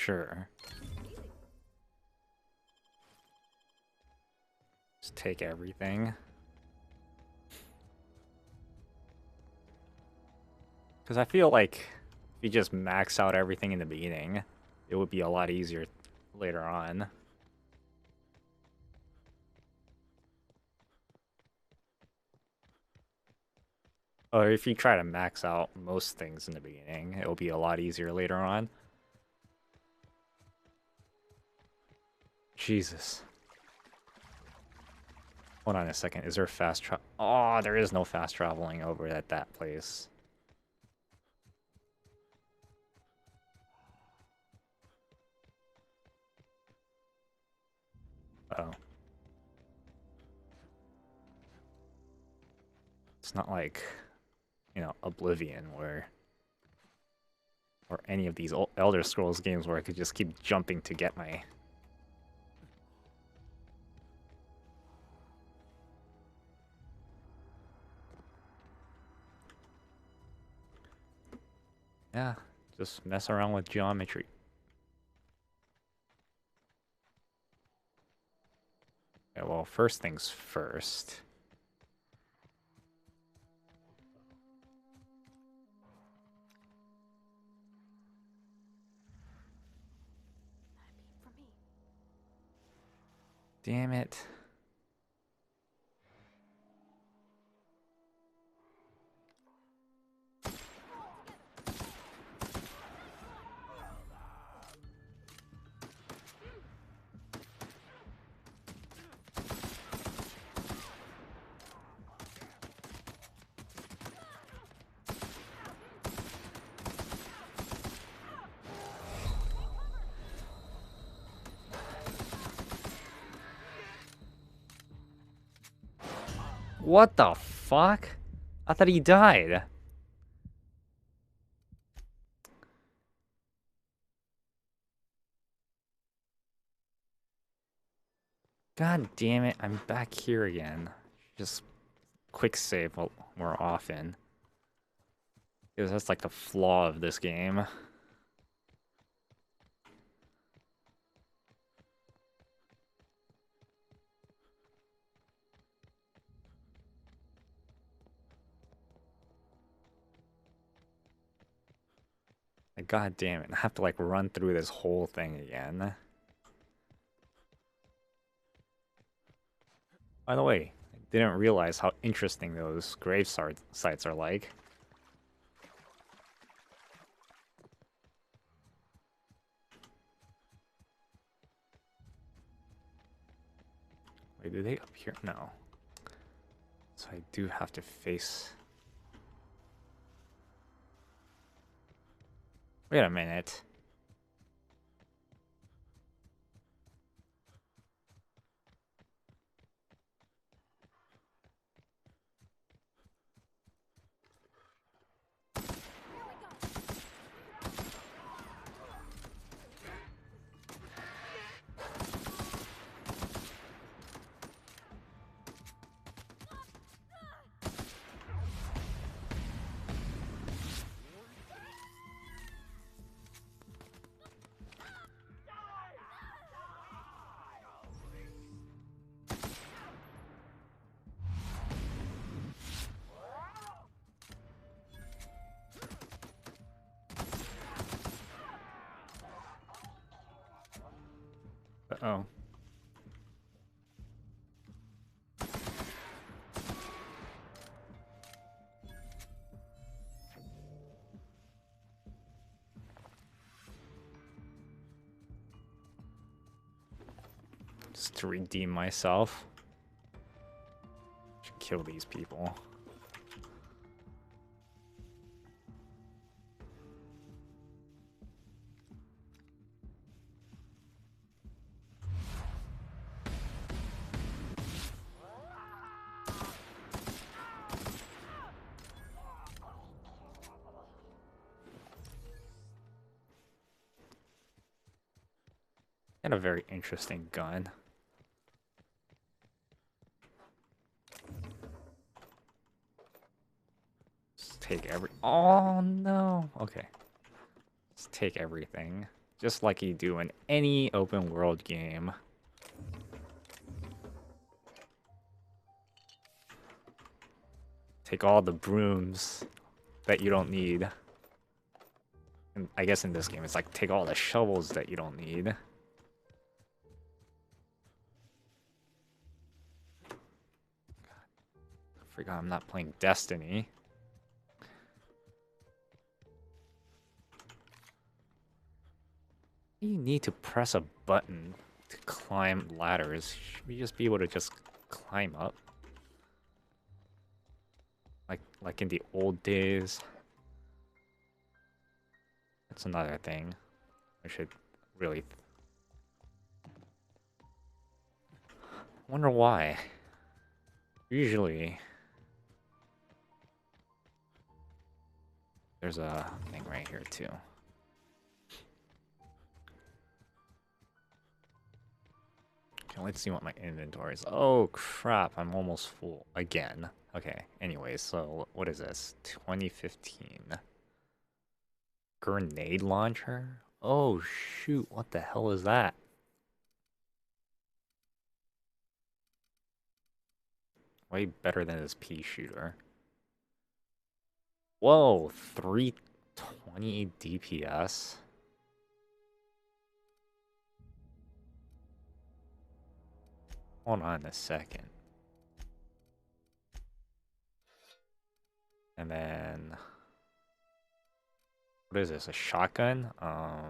sure. Just take everything. Because I feel like if you just max out everything in the beginning, it would be a lot easier later on. Or if you try to max out most things in the beginning, it'll be a lot easier later on. Jesus. Hold on a second. Is there fast travel? Oh, there is no fast traveling over at that place. Oh. It's not like, you know, Oblivion where... Or any of these Elder Scrolls games where I could just keep jumping to get my... Yeah, just mess around with geometry. Okay, well, first things first. Damn it. What the fuck? I thought he died. God damn it, I'm back here again. Just quick save more often. Because that's like the flaw of this game. Like, God damn it, I have to like run through this whole thing again. By the way, I didn't realize how interesting those grave sites are like. Wait, do they appear? No. So I do have to face... Wait a minute. Uh-oh. Just to redeem myself. Should kill these people. Got a very interesting gun. Just take every... Oh, no. Okay. Let's take everything. Just like you do in any open world game. Take all the brooms that you don't need. And I guess in this game, it's like take all the shovels that you don't need. God, I forgot I'm not playing Destiny. You need to press a button to climb ladders. Should we just be able to just climb up? Like in the old days? That's another thing. I should really... wonder why. Usually... there's a thing right here too. Okay, let's see what my inventory is. Oh crap, I'm almost full again. Okay, anyways, so what is this? 2015. Grenade launcher? Oh shoot, what the hell is that? Way better than this pea shooter. Whoa, 320 DPS? Hold on a second. And then... what is this, a shotgun? A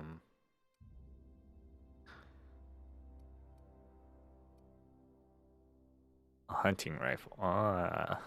hunting rifle.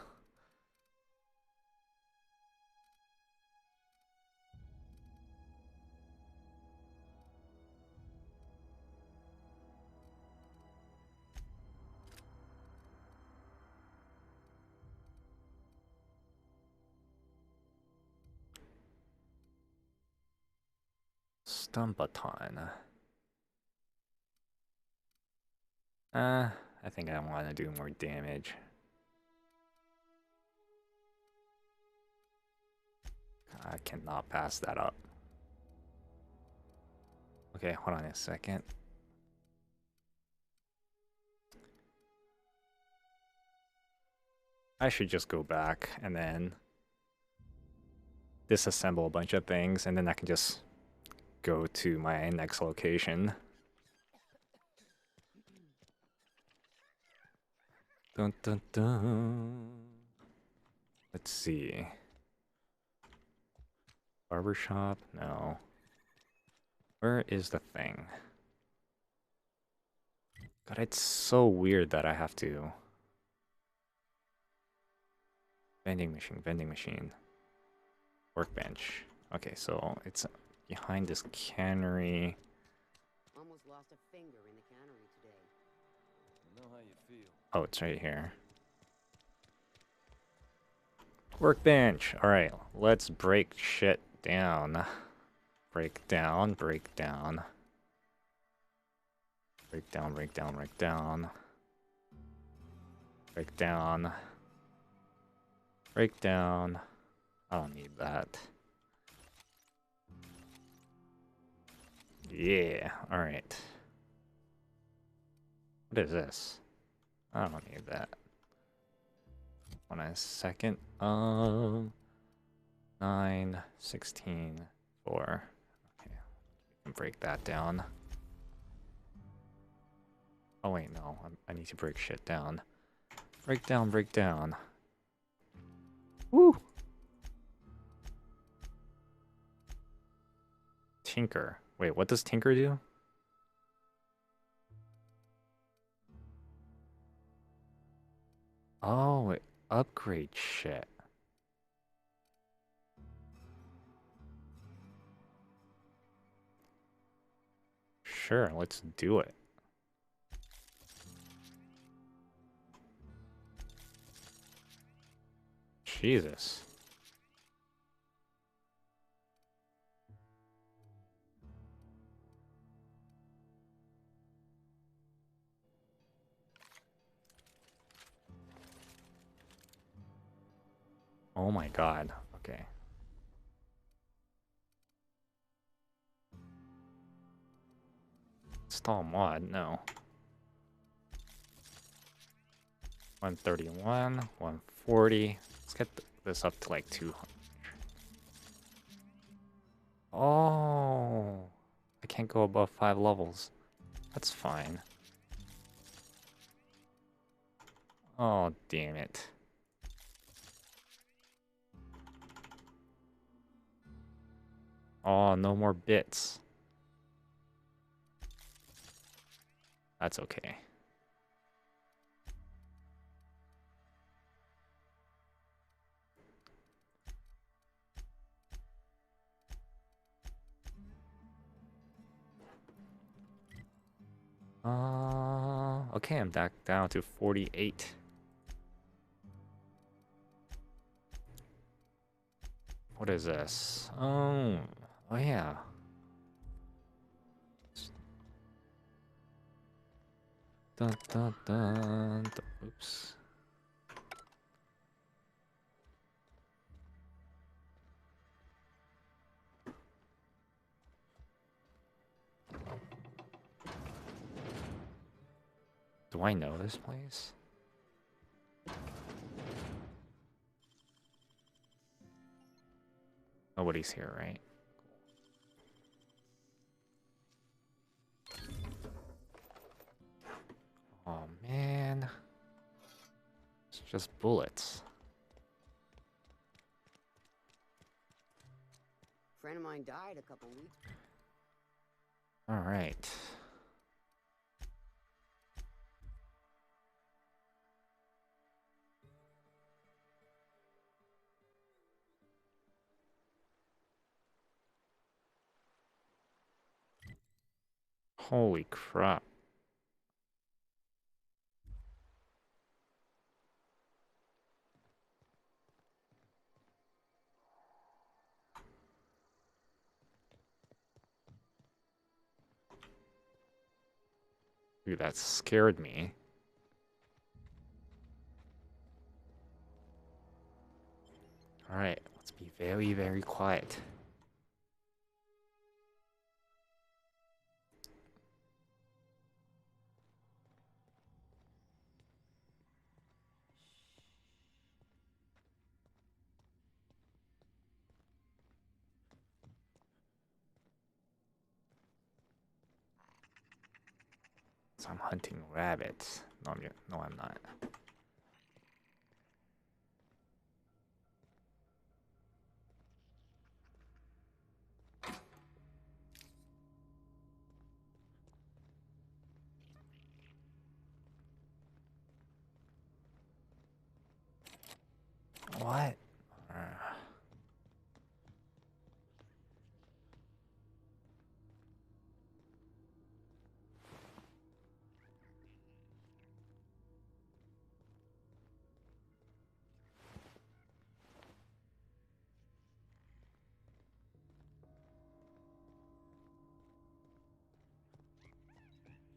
Stun baton. I think I want to do more damage. I cannot pass that up. Okay, hold on a second. I should just go back and then disassemble a bunch of things, and then I can just go to my next location. Dun dun dun. Let's see. Barbershop? No. Where is the thing? God, it's so weird that I have to... vending machine. Workbench. Okay, so it's behind this cannery. Almost lost a finger in the cannery today. I know how you feel. Oh, it's right here. Workbench! Alright, let's break shit down. Break down. Break down. Break down. Break down. I don't need that. Yeah, alright. What is this? I don't need that. Hold on a second. 9, 16, 4. Okay, we can break that down. Oh wait, no, I need to break shit down. Break down. Woo! Tinker. Wait, what does Tinker do? Oh, it upgrades shit. Sure, let's do it. Jesus. Oh my god. Okay. Install mod, no. 131, 140. Let's get this up to like 200. Oh, I can't go above 5 levels. That's fine. Oh, damn it. Oh, no more bits. That's okay. Okay, I'm back down to 48. What is this? Oh yeah. Dun, dun, dun, dun. Oops. Do I know this place? Nobody's here, right? Oh man. It's just bullets. A friend of mine died a couple weeks. Alright. Holy crap. Dude, that scared me. Alright, let's be very, very quiet. So I'm hunting rabbits. No, I'm not. What?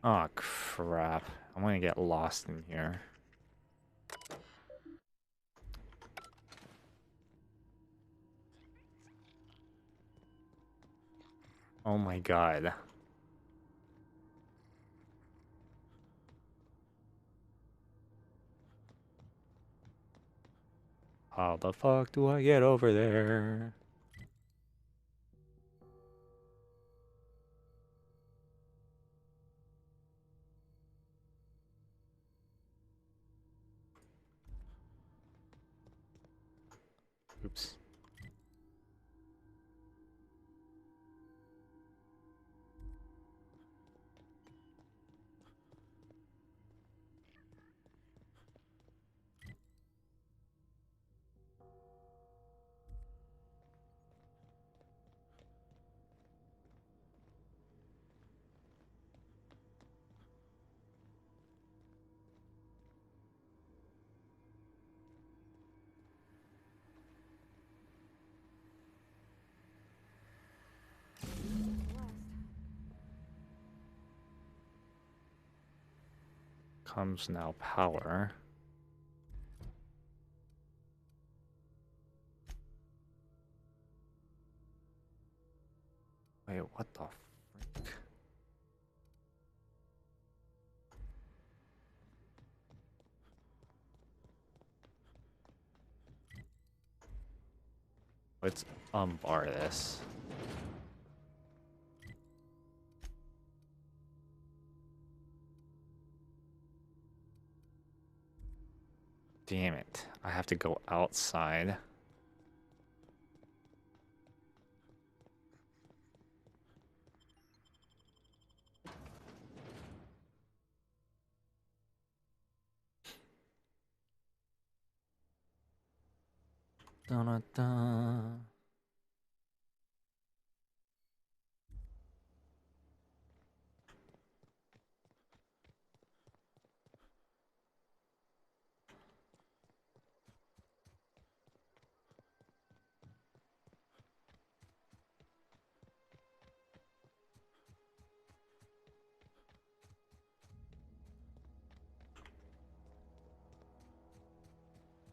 Oh crap. I'm gonna get lost in here. Oh my god. How the fuck do I get over there? Oops. Comes now power. Wait, what the freak? Let's unbar this. Damn it. I have to go outside. Dun-dun-dun.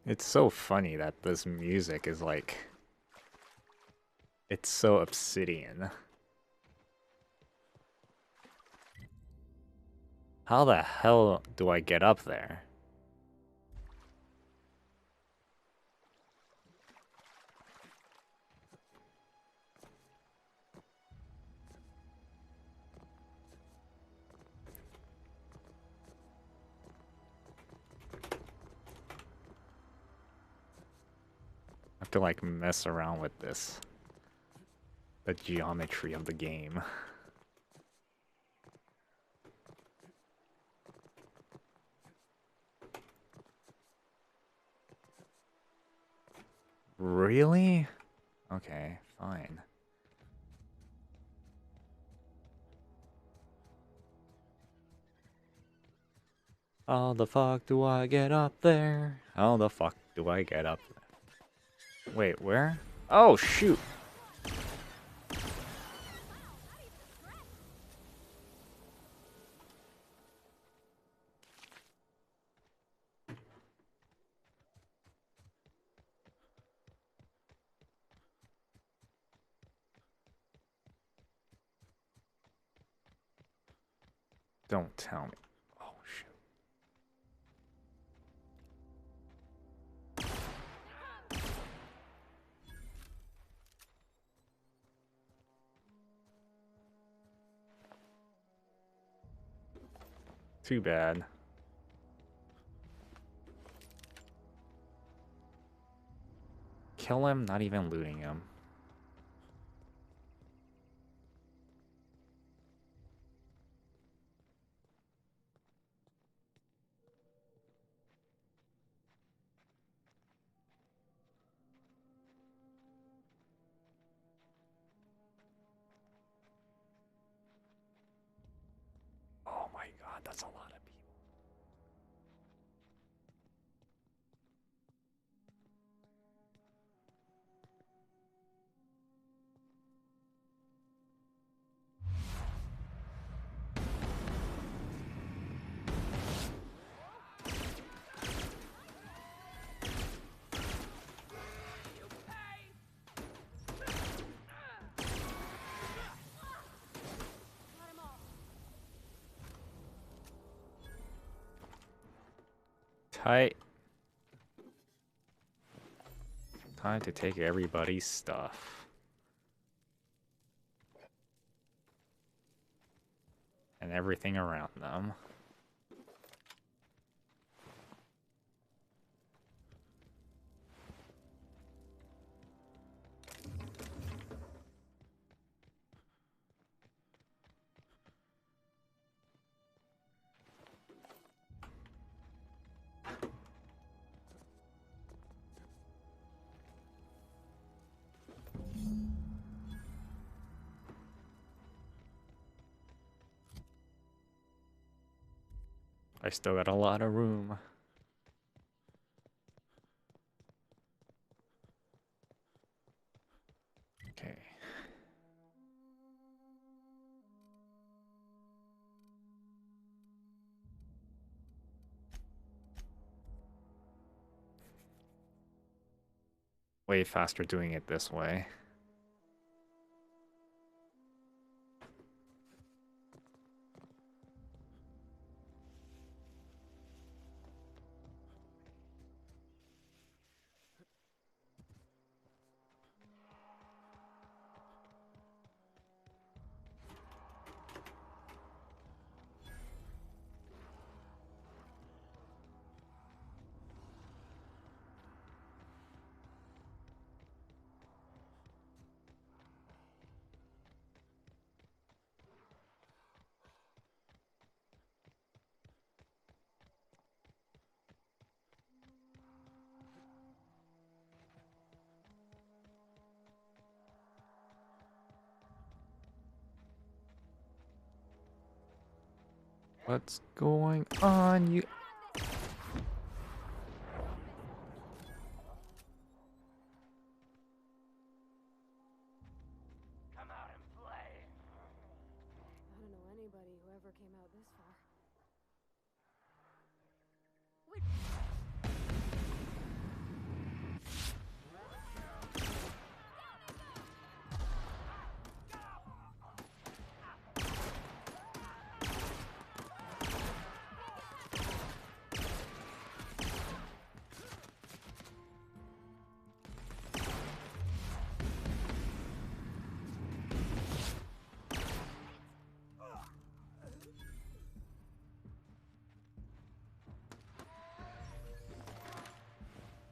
It's so funny that this music is like... It's so Obsidian. How the hell do I get up there? I have to like mess around with this. The geometry of the game. Really? Okay, fine. How the fuck do I get up there? How the fuck do I get up there? Wait, where? Oh, shoot! Don't tell me. Oh, shoot. Too bad. Kill him, not even looting him. Oh my god, that's a lot of people. Tight. Time to take everybody's stuff. And everything around them. I still got a lot of room. Okay. Way faster doing it this way. What's going on? You. I don't know anybody who ever came out this far.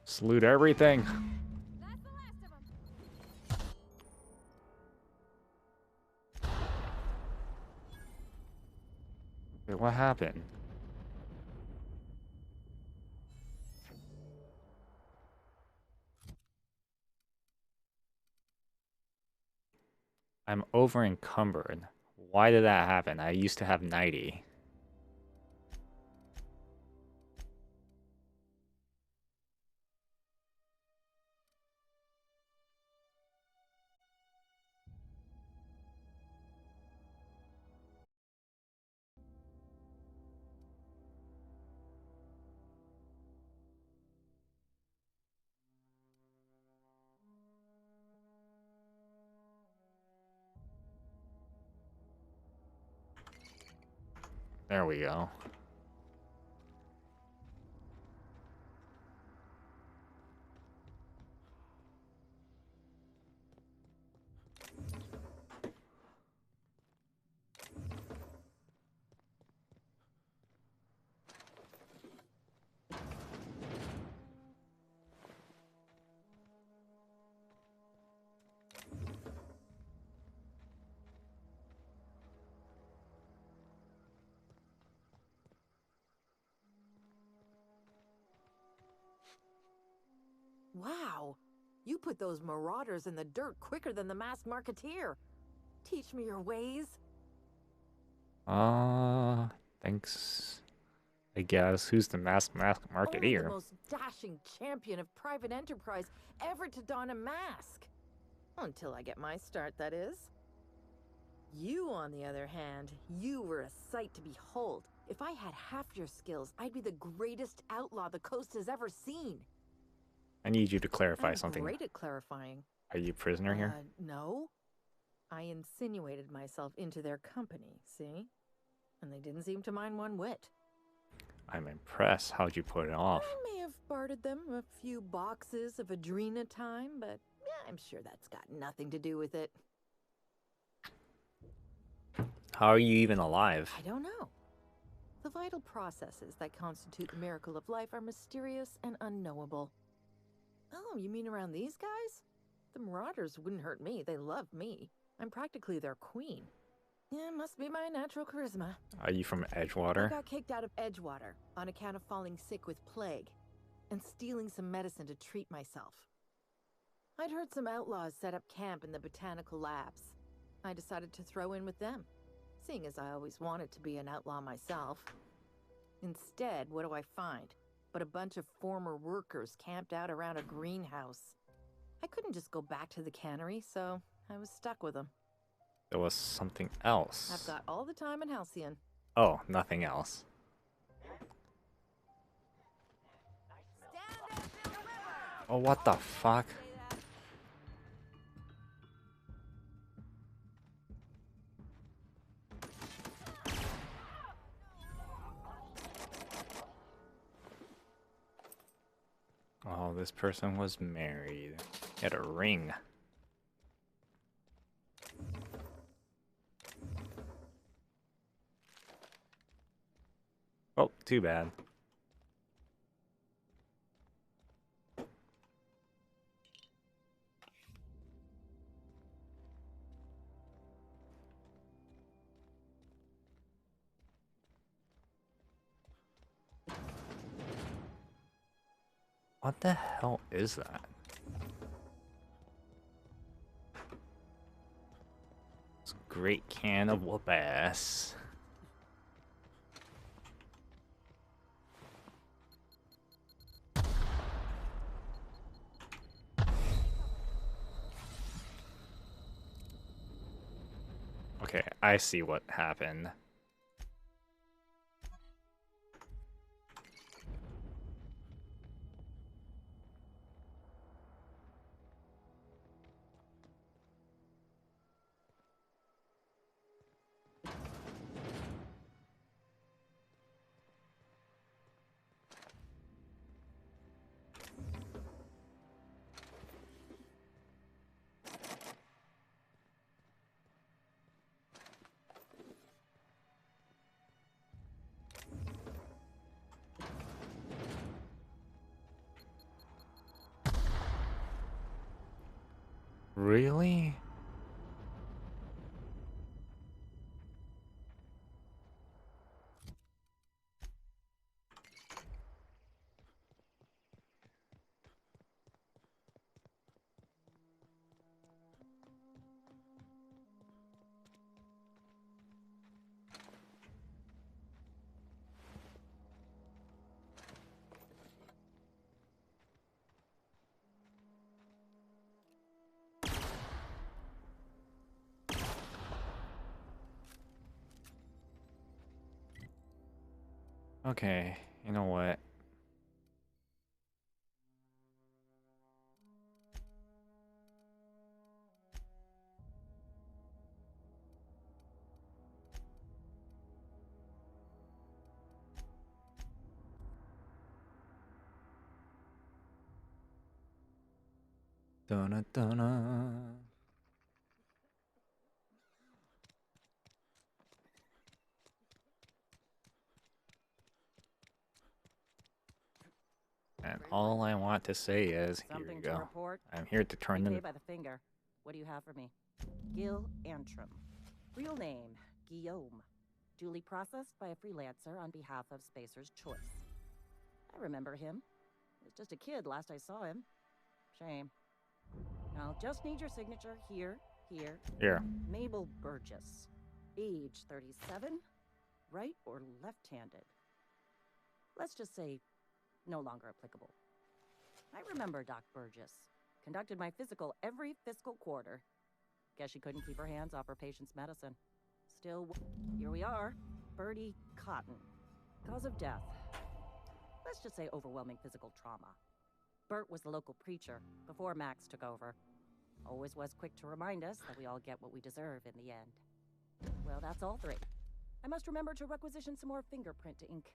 Salute everything. That's the last of them. Wait, what happened? I'm over encumbered. Why did that happen? I used to have 90. There we go. Wow, you put those marauders in the dirt quicker than the masked marketeer. Teach me your ways. Thanks. I guess. Who's the mask Only the marketeer? most dashing champion of private enterprise ever to don a mask. Until I get my start, that is. You, on the other hand, you were a sight to behold. If I had half your skills, I'd be the greatest outlaw the coast has ever seen. I need you to clarify I'm something. great at clarifying. Are you prisoner here? No. I insinuated myself into their company, see? And they didn't seem to mind one whit. I'm impressed. How'd you put it off? I may have bartered them a few boxes of Adrena time, but yeah, I'm sure that's got nothing to do with it. How are you even alive? I don't know. The vital processes that constitute the miracle of life are mysterious and unknowable. Oh, you mean around these guys? The Marauders wouldn't hurt me. They love me. I'm practically their queen. Yeah, must be my natural charisma. Are you from I Edgewater? got kicked out of Edgewater on account of falling sick with plague and stealing some medicine to treat myself. I'd heard some outlaws set up camp in the botanical labs. I decided to throw in with them, seeing as I always wanted to be an outlaw myself. Instead, what do I find? But a bunch of former workers camped out around a greenhouse. I couldn't just go back to the cannery, so I was stuck with them. There was something else. I've got all the time in Halcyon. Oh, nothing else. Oh, what the fuck? Oh, this person was married. He had a ring. Oh, too bad. What the hell is that? It's a great can of whoop ass. I see what happened. Really? Okay, you know what? Donna Donna. And all I want to say is, here Something you to go. report? I'm here to turn PK them. by the finger. What do you have for me? Gil Antrim. Real name, Guillaume. Duly processed by a freelancer on behalf of Spacer's Choice. I remember him. He was just a kid last I saw him. Shame. I'll just need your signature here, here. Here. Mabel Burgess. Age 37. Right or left-handed? Let's just say no longer applicable. I remember Doc Burgess. Conducted my physical every fiscal quarter. Guess she couldn't keep her hands off her patient's medicine. Still, here we are. Bertie Cotton. Cause of death. Let's just say overwhelming physical trauma. Bert was the local preacher before Max took over. Always was quick to remind us that we all get what we deserve in the end. Well, that's all three. I must remember to requisition some more fingerprint ink.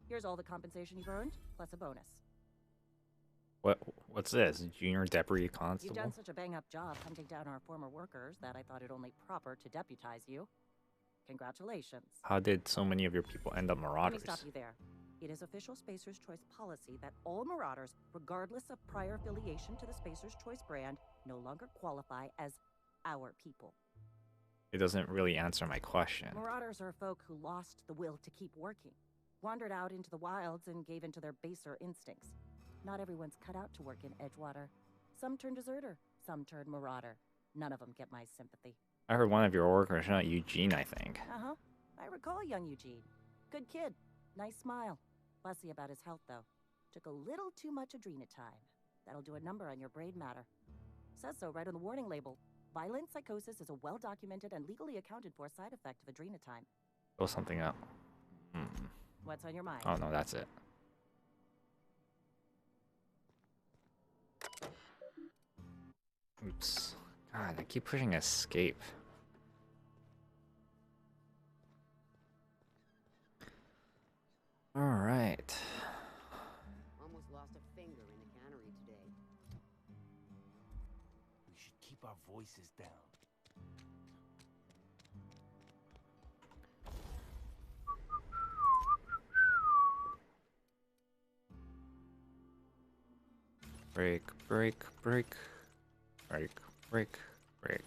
Here's all the compensation you've earned, plus a bonus. What's this? Junior Deputy You've Constable? done such a bang-up job hunting down our former workers that I thought it only proper to deputize you. Congratulations. How did so many of your people end up Let me marauders? stop you there. It is official Spacer's Choice policy that all Marauders, regardless of prior affiliation to the Spacer's Choice brand, no longer qualify as our people. It doesn't really answer my question. Marauders are folk who lost the will to keep working, wandered out into the wilds and gave into their baser instincts. Not everyone's cut out to work in Edgewater. Some turn deserter, some turn marauder. None of them get my sympathy. I heard one of your workers, not Eugene, I think. Uh-huh. I recall young Eugene. Good kid. Nice smile. Fussy about his health, though. Took a little too much adrenatime. That'll do a number on your brain matter. Says so right on the warning label. Violent psychosis is a well-documented and legally accounted for side effect of adrenatime. Fill something up. What's on your mind? Oh, no, that's it. Oops. God, I keep pushing escape. Alright. Almost lost a finger in the cannery today. We should keep our voices down. Break, break, break. Break, break, break.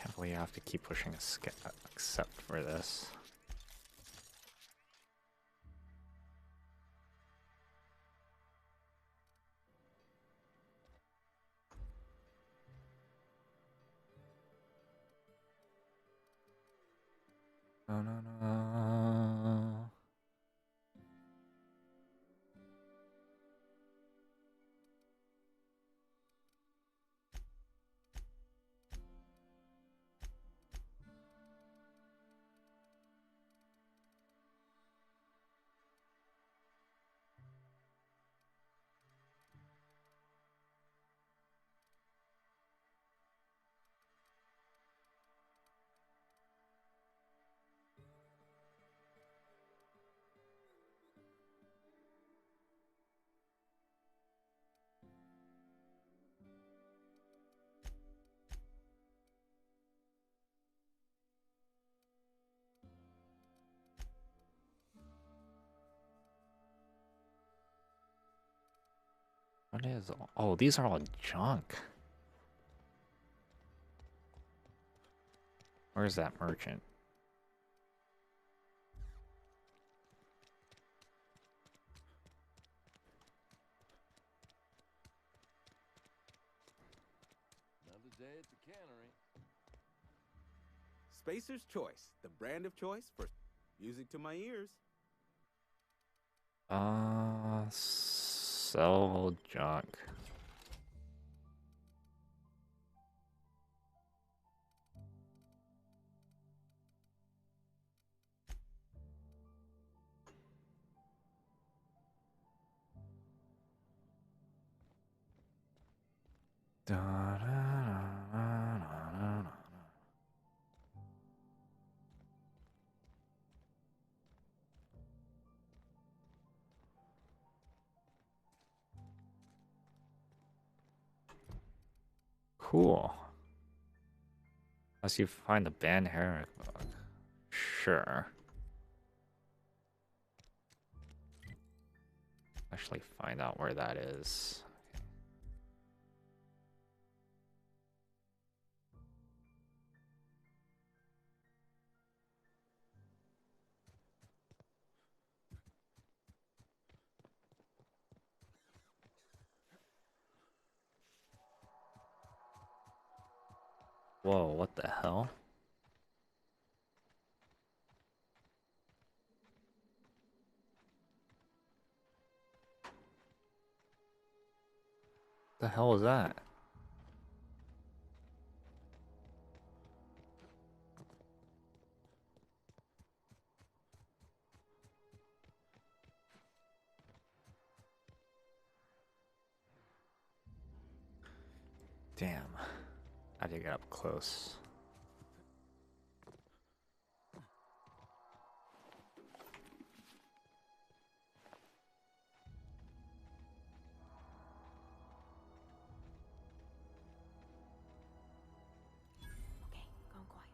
Can't believe I have to keep pushing accept for this. No, no, no. What is all? Oh, these are all junk. Where's that merchant? Another day at the cannery. Spacer's Choice, the brand of choice for music to my ears. Sell junk. Da, da, da, da, da, da. Cool. Unless you find the Ben Herrick book. Sure. Actually find out where that is. Whoa, what the hell? The hell is that? Damn. I had to get up close. Okay, gone quiet.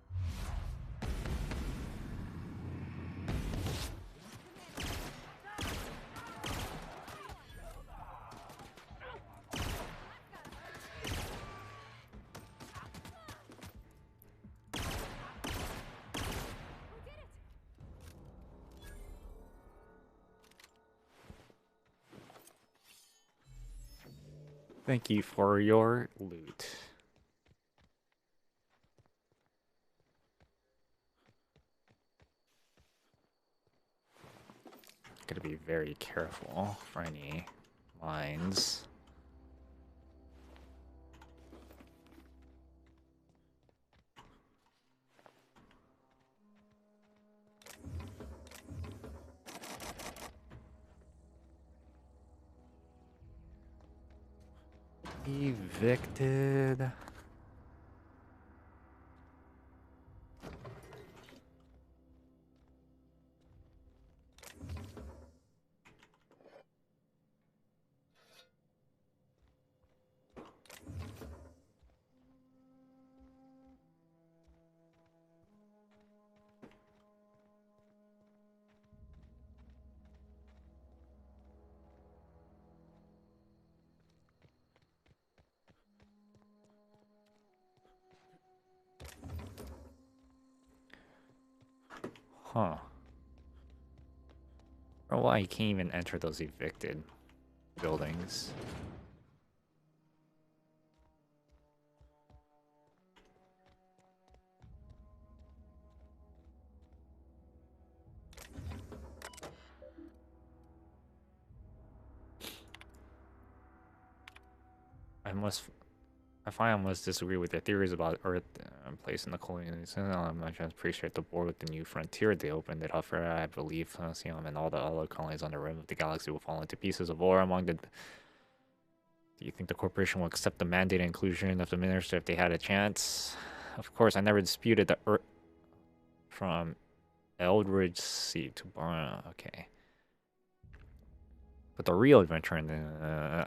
Thank you for your loot. Gotta be very careful for any mines. Evicted. Huh. Or why you can't even enter those evicted buildings. I find I must disagree with their theories about Earth place in the colonies. I'm just appreciate the board with the new frontier they opened it up for. I believe and all the other colonies on the rim of the galaxy will fall into pieces of war among the. Do you think the corporation will accept the mandated inclusion of the minister if they had a chance? Of course, I never disputed the Earth from Eldridge Sea to Barna. Okay. But the real adventure,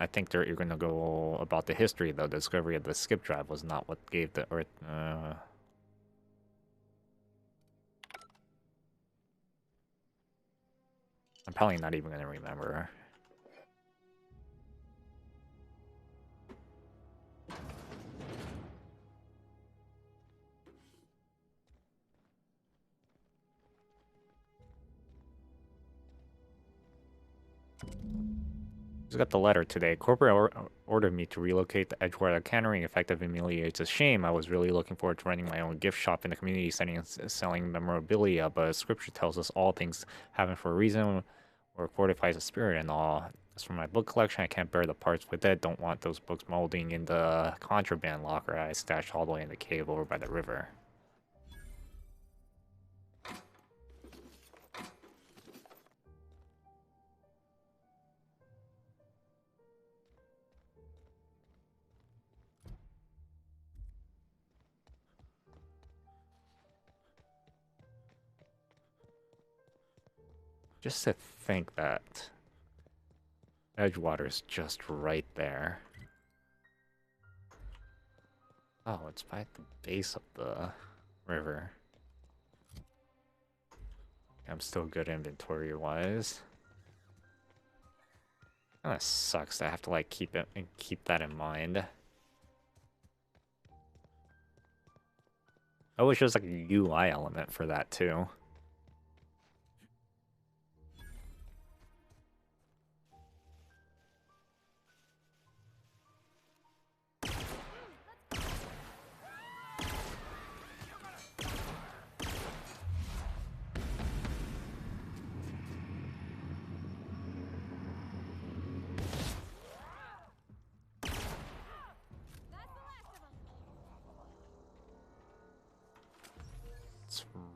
I think you're going to go about the history, though. The discovery of the skip drive was not what gave the Earth... I'm probably not even going to remember. Just got the letter today. Corporate ordered me to relocate the Edgewater Cannery effective immediately. It's a shame. I was really looking forward to running my own gift shop in the community setting and selling memorabilia, but scripture tells us all things happen for a reason or fortifies the spirit and all. As for my book collection, I can't bear the parts with it. Don't want those books molding in the contraband locker I stashed all the way in the cave over by the river. Just to think that Edgewater's just right there. Oh, it's by the base of the river. I'm still good inventory-wise. Kinda sucks to have to like keep that in mind. I wish there was like a UI element for that too.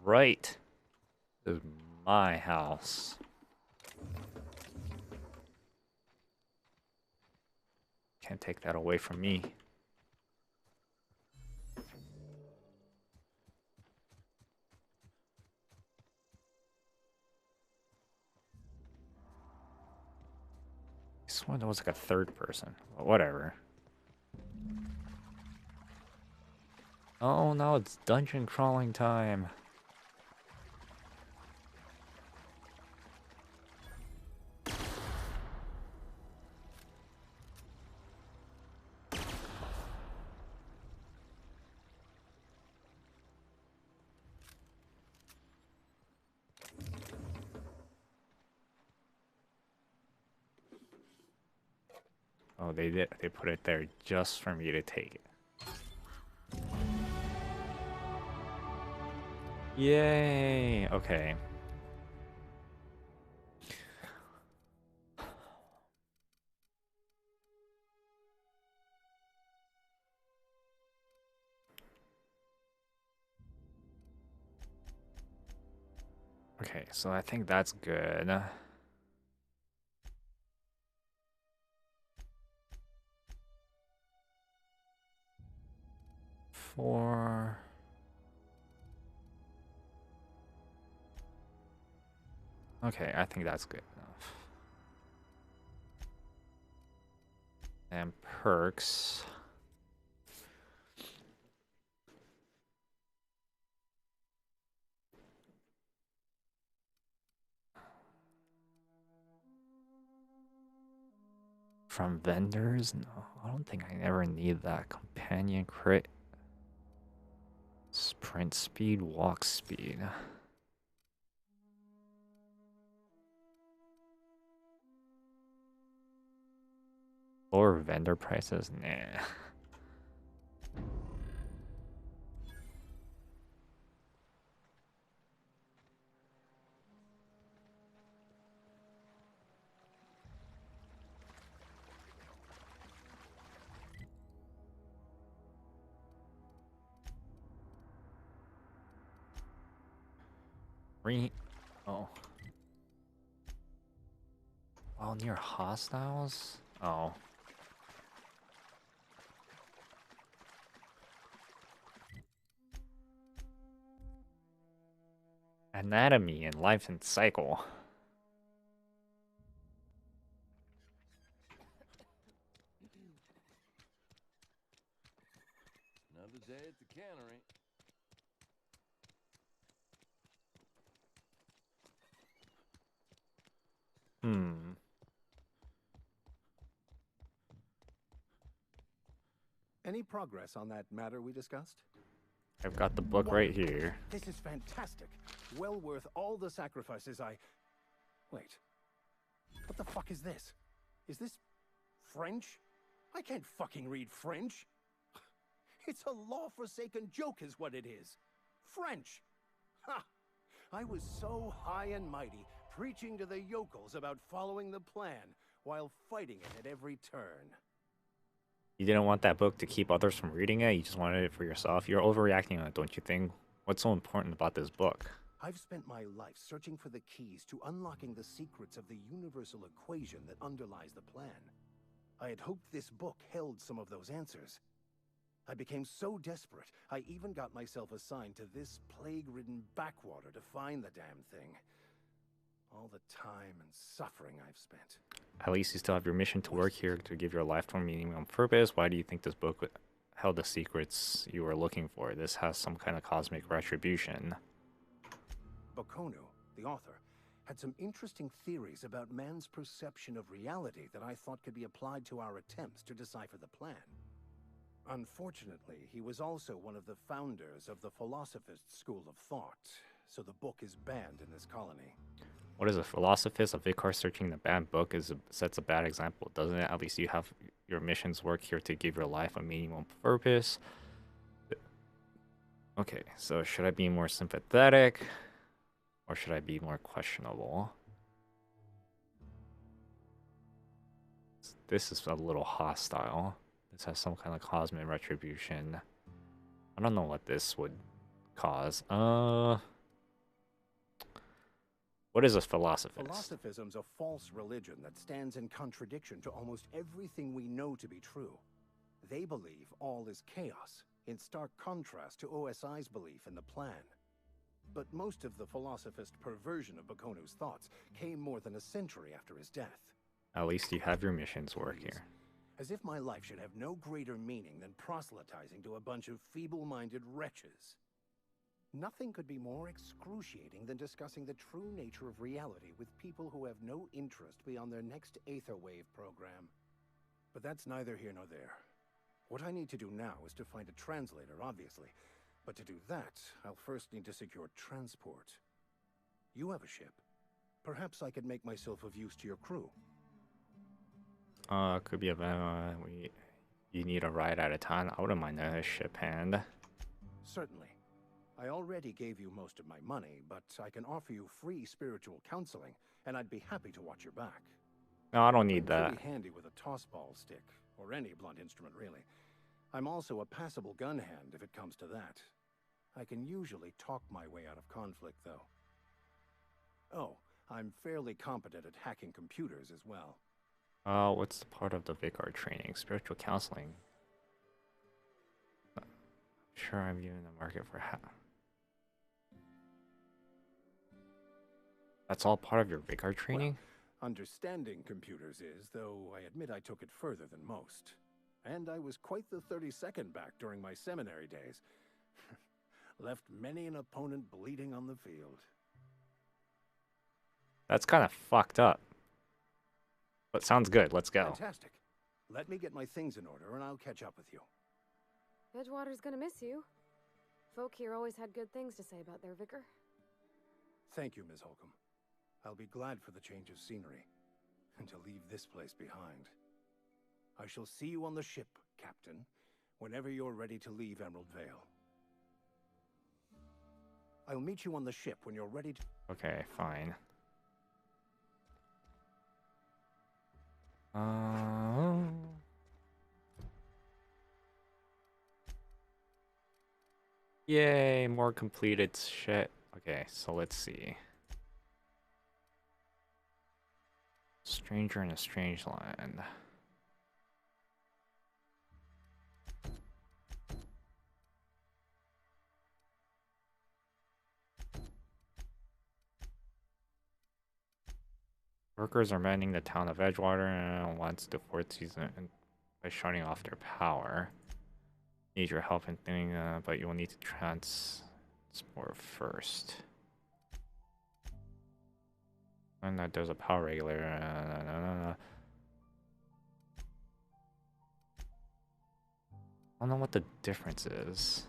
Right. This is my house. Can't take that away from me. I swear there was like a third person. But whatever. Oh no, it's dungeon crawling time. Oh, they did. They put it there just for me to take it. Yay! Okay. Okay, so I think that's good. Okay, I think that's good enough. And perks. From vendors? No, I don't think I ever need that. Companion crit. Sprint speed, walk speed. Lower vendor prices? Nah. Oh. Oh, near hostiles? Oh. Anatomy and life and cycle. Another day at the cannery. Hmm. Any progress on that matter we discussed? I've got the book right here. This is fantastic. Well worth all the sacrifices I... Wait. What the fuck is this? Is this French? I can't fucking read French. It's a law-forsaken joke is what it is. French. Ha! I was so high and mighty, preaching to the yokels about following the plan, while fighting it at every turn. You didn't want that book to keep others from reading it? You just wanted it for yourself? You're overreacting on it, don't you think? What's so important about this book? I've spent my life searching for the keys to unlocking the secrets of the universal equation that underlies the plan. I had hoped this book held some of those answers. I became so desperate, I even got myself assigned to this plague-ridden backwater to find the damn thing. All the time and suffering I've spent. At least you still have your mission to work here to give your life more meaning and purpose. Why do you think this book held the secrets you were looking for? This has some kind of cosmic retribution. Bokonu, the author, had some interesting theories about man's perception of reality that I thought could be applied to our attempts to decipher the plan. Unfortunately, he was also one of the founders of the Philosophist school of thought, so the book is banned in this colony. What is a philosophist? A vicar searching the banned book sets a bad example, doesn't it? At least you have your mission's work here to give your life a meaningful purpose. Okay, so should I be more sympathetic? Or should I be more questionable? This is a little hostile. This has some kind of cosmic retribution. I don't know what this would cause. What is a philosophist? Philosophism's a false religion that stands in contradiction to almost everything we know to be true. They believe all is chaos, in stark contrast to OSI's belief in the plan. But most of the philosophist perversion of Bokonu's thoughts came more than a century after his death. At least you have your mission's work here. As if my life should have no greater meaning than proselytizing to a bunch of feeble-minded wretches. Nothing could be more excruciating than discussing the true nature of reality with people who have no interest beyond their next Aetherwave program. But that's neither here nor there. What I need to do now is to find a translator, obviously. But to do that, I'll first need to secure transport. You have a ship. Perhaps I could make myself of use to your crew. Could be a you need a ride out of town. I wouldn't mind a ship hand. Certainly. I already gave you most of my money, but I can offer you free spiritual counseling, and I'd be happy to watch your back. No, I don't need I'm that. pretty handy with a toss-ball stick, or any blunt instrument, really. I'm also a passable gun hand if it comes to that. I can usually talk my way out of conflict, though. Oh, I'm fairly competent at hacking computers as well. What's the part of the Vicar training? Spiritual counseling. Sure, I'm in the market for That's all part of your Vicar training? Well, understanding computers is, though I admit I took it further than most. And I was quite the 32nd back during my seminary days. Left many an opponent bleeding on the field. That's kind of fucked up. But sounds good. Let's go. Fantastic. Let me get my things in order and I'll catch up with you. Edgewater's gonna miss you. Folk here always had good things to say about their vicar. Thank you, Ms. Holcomb. I'll be glad for the change of scenery, and to leave this place behind. I shall see you on the ship, Captain, whenever you're ready to leave Emerald Vale. I'll meet you on the ship when you're ready to... Okay, fine. Uh... Yay, more completed shit. Okay, so let's see. Stranger in a strange land. Workers are manning the town of Edgewater and wants the fourth season by shutting off their power. Need your help in thing, but you will need to transport first. And that there's a power regulator. I don't know what the difference is.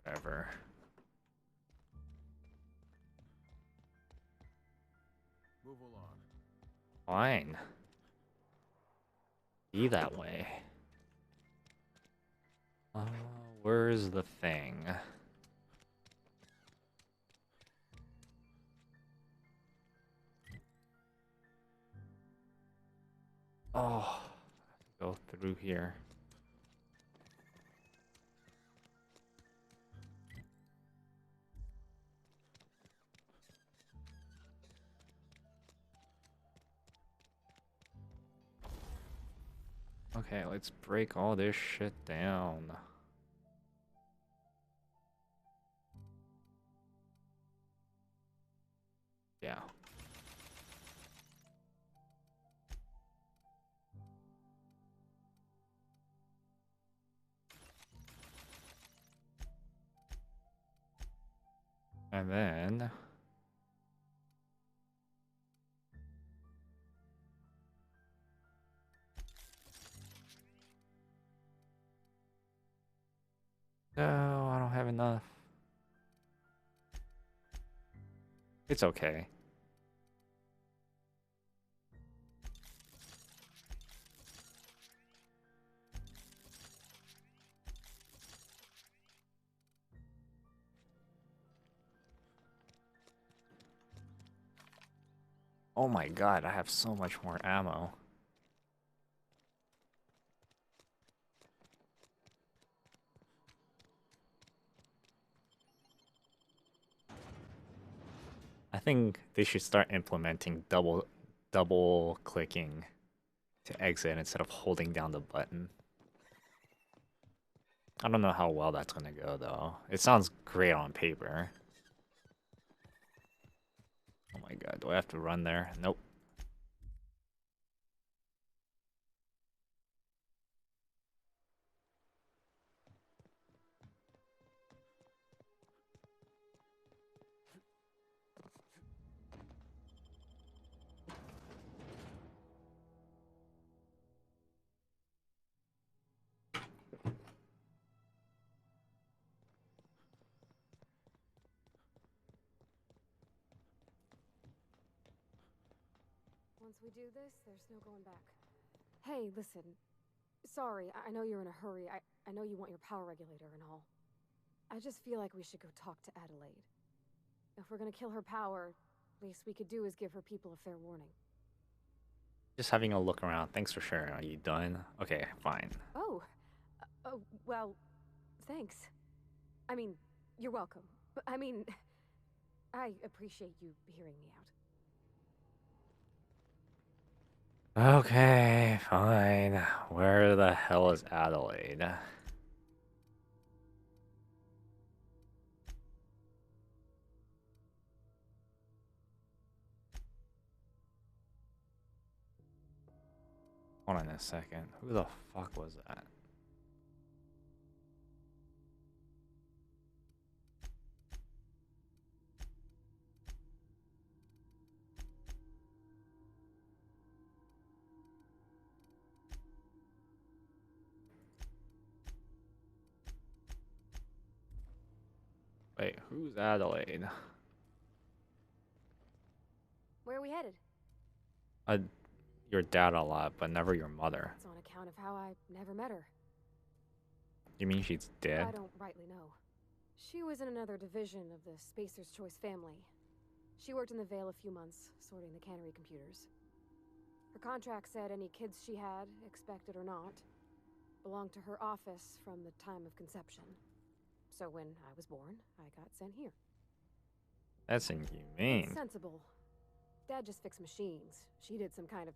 Whatever. Move along. Fine. Be that way. Where's the thing? Oh, I have to go through here. Okay, let's break all this shit down. Yeah. And then... No, I don't have enough. It's okay. Oh my god, I have so much more ammo. I think they should start implementing double clicking to exit instead of holding down the button. I don't know how well that's gonna go though. It sounds great on paper. Oh my god, do I have to run there? Nope. Once we do this, there's no going back. Hey, listen. Sorry, I know you're in a hurry. I know you want your power regulator and all. I just feel like we should go talk to Adelaide. If we're gonna kill her power, least we could do is give her people a fair warning. Just having a look around. Thanks for sharing. Are you done? Okay, fine. Oh. Oh, well, thanks. I mean, you're welcome. I mean, I appreciate you hearing me out. Okay, fine. Where the hell is Adelaide? Hold on a second. Who the fuck was that? Wait, who's Adelaide? headed? Uh, your dad a lot, but never your mother. It's on account of how I never met her. You mean she's dead? I don't rightly know. She was in another division of the Spacer's Choice family. She worked in the Vale a few months, sorting the cannery computers. Her contract said any kids she had, expected or not, belonged to her office from the time of conception. So when I was born, I got sent here. That's inhumane. It's sensible. Dad just fixed machines. She did some kind of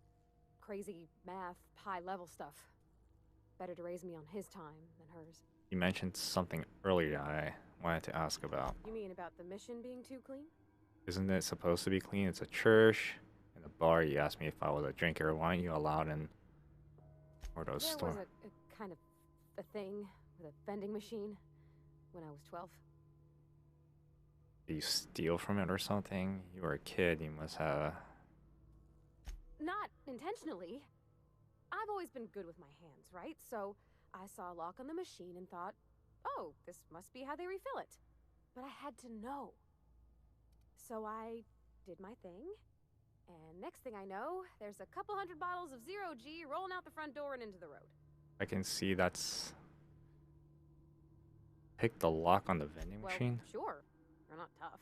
crazy math, high-level stuff. Better to raise me on his time than hers. You mentioned something earlier I wanted to ask about. You mean about the mission being too clean? Isn't it supposed to be clean? It's a church. In the bar, you asked me if I was a drinker. Why aren't you allowed in Ordo's There store? was a kind of a thing with a vending machine when I was 12. Did you steal from it or something? You were a kid. You must have... Not intentionally. I've always been good with my hands, right? So I saw a lock on the machine and thought, oh, this must be how they refill it. But I had to know. So I did my thing, and next thing I know, there's a couple hundred bottles of Zero G rolling out the front door and into the road. I can see that's... Pick the lock on the vending machine? Sure. They're not tough.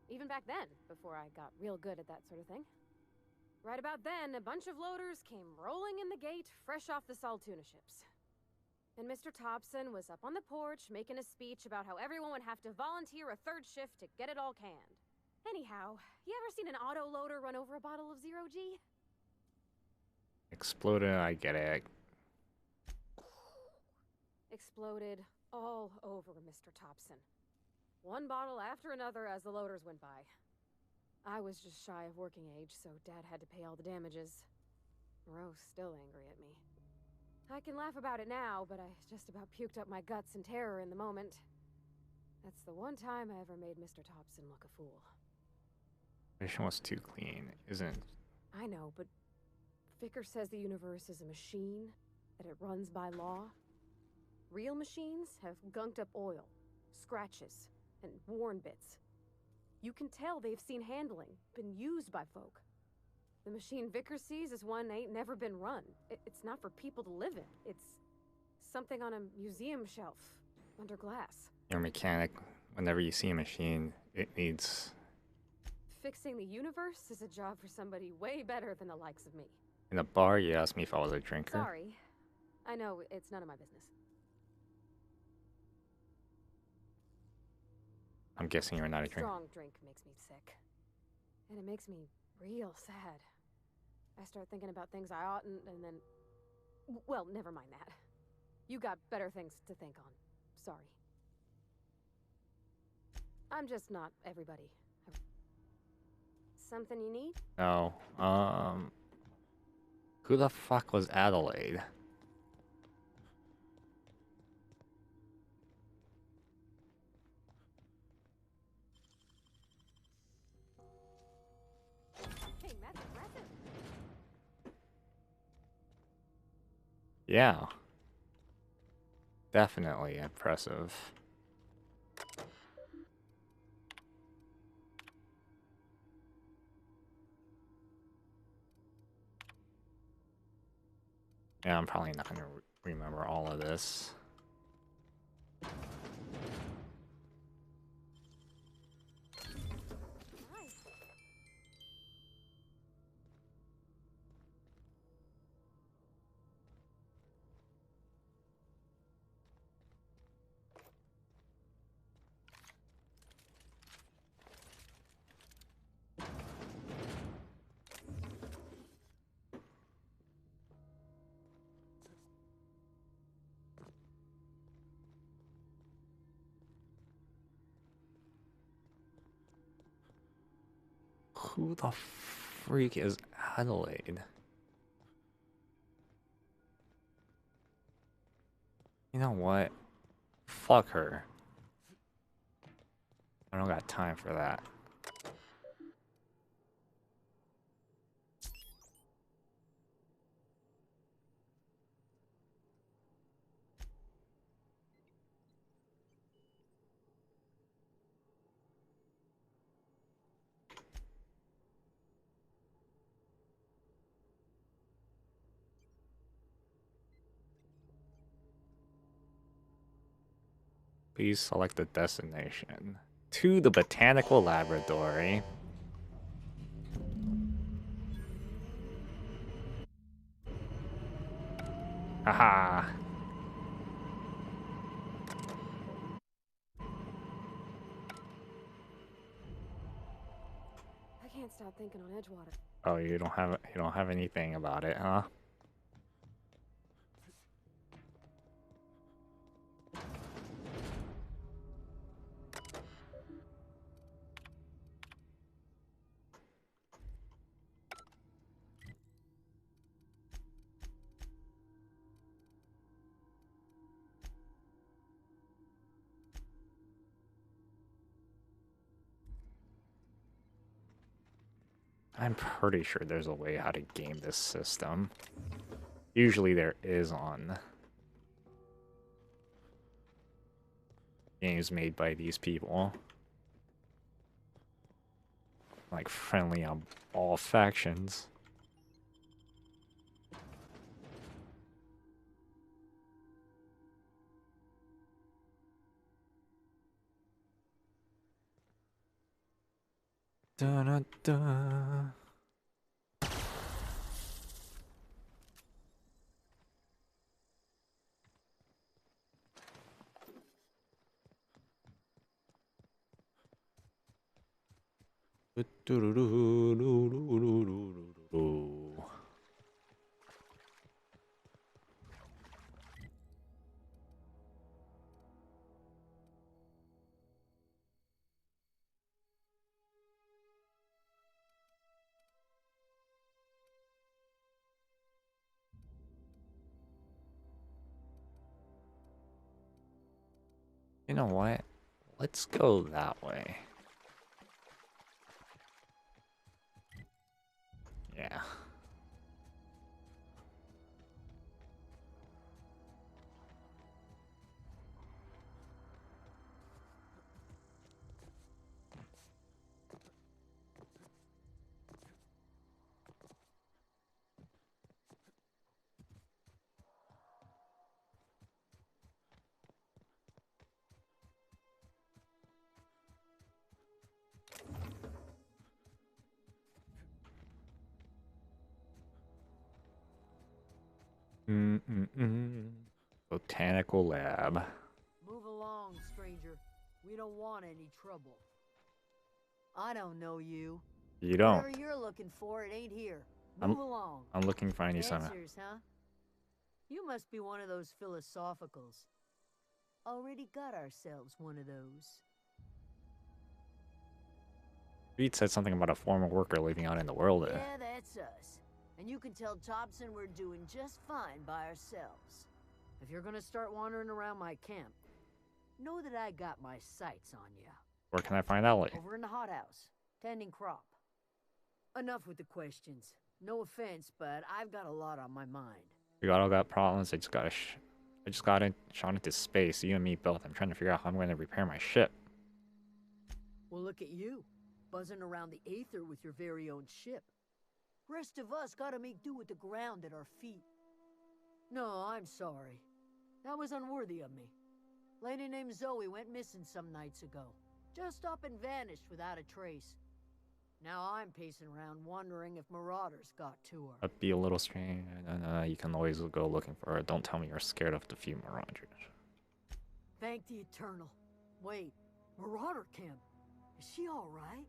Even back then, before I got real good at that sort of thing. Right about then, a bunch of loaders came rolling in the gate, fresh off the Saltuna ships. And Mr. Thompson was up on the porch making a speech about how everyone would have to volunteer a third shift to get it all canned. Anyhow, you ever seen an auto loader run over a bottle of Zero G? Exploded, I get it. Exploded all over Mr. Thompson. One bottle after another as the loaders went by. I was just shy of working age, so Dad had to pay all the damages. Rose still angry at me. I can laugh about it now, but I just about puked up my guts in terror in the moment. That's the one time I ever made Mr. Thompson look a fool. Mission was too clean, isn't... I know, but Vicker says the universe is a machine, that it runs by law. Real machines have gunked up oil, scratches, and worn bits. You can tell they've seen handling, been used by folk. The machine Vicker sees is one ain't never been run. It's not for people to live in. It's something on a museum shelf, under glass. You're a mechanic. Whenever you see a machine, it needs... Fixing the universe is a job for somebody way better than the likes of me. In the bar, you asked me if I was a drinker. Sorry. I know, it's none of my business. I'm guessing you're not a drinker. Strong drink makes me sick. And it makes me real sad. I start thinking about things I oughtn't, and then... Well, never mind that. You got better things to think on. Sorry. I'm just not everybody. Something you need? No. Who the fuck was Adelaide? Hey, that's impressive. Yeah. Definitely impressive. Yeah, I'm probably not gonna remember all of this. Nice. Who the freak is Adelaide? You know what? Fuck her. I don't got time for that. Please select the destination. To the Botanical Laboratory. Haha. I can't stop thinking on Edgewater. Oh, you don't have anything about it, huh? I'm pretty sure there's a way how to game this system. Usually there is on games made by these people. Like friendly on all factions. Da da da. You know what? Let's go that way. Yeah. Botanical lab. Move along, stranger. We don't want any trouble. I don't know you. You don't. Whatever you're looking for, it ain't here. I'm- Move along. I'm looking for any summit. Answers, huh? You must be one of those philosophicals. Already got ourselves one of those. Reed said something about a former worker living out in the world. Yeah, that's us. And you can tell Thompson we're doing just fine by ourselves. If you're gonna start wandering around my camp, know that I got my sights on you. Where can I find Ellie? Over in the hothouse, tending crop. Enough with the questions. No offense, but I've got a lot on my mind. We all got problems. I just got shot into space. You and me both. I'm trying to figure out how I'm going to repair my ship. Well, look at you, buzzing around the aether with your very own ship. Rest of us gotta make do with the ground at our feet. No, I'm sorry. That was unworthy of me. Lady named Zoe went missing some nights ago. Just up and vanished without a trace. Now I'm pacing around wondering if marauders got to her. That'd be a little strange. You can always go looking for her. Don't tell me you're scared of the few marauders. Thank the Eternal. Wait, Marauder Camp. Is she alright?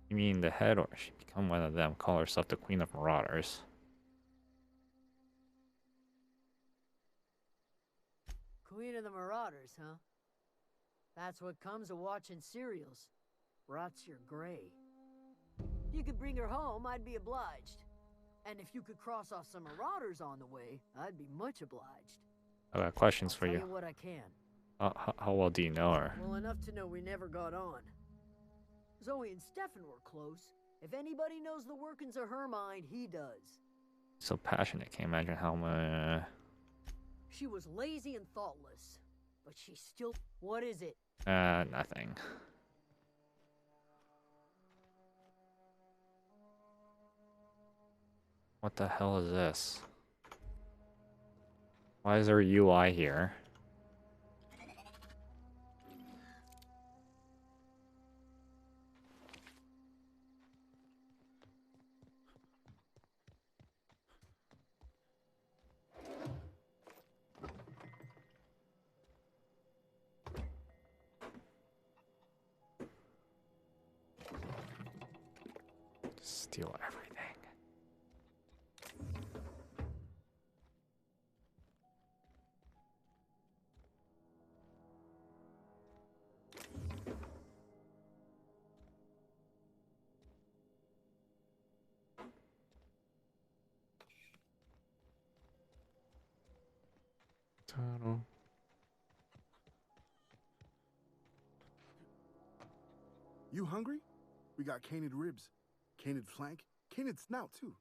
You mean the head, or she become one of them? Call herself the Queen of Marauders. Queen of the Marauders, huh? That's what comes of watching serials. Rots your gray. You could bring her home, I'd be obliged. And if you could cross off some marauders on the way, I'd be much obliged. I got questions for Tell you. you what I can. How well do you know her? Well, enough to know we never got on. Zoe and Stefan were close. If anybody knows the workings of her mind, he does. So passionate. Can't imagine how much. She was lazy and thoughtless. But she still... What is it? Nothing. What the hell is this? Why is there a UI here? Steal everything. Tunnel. You hungry? We got canid ribs, canid flank, canid snout too.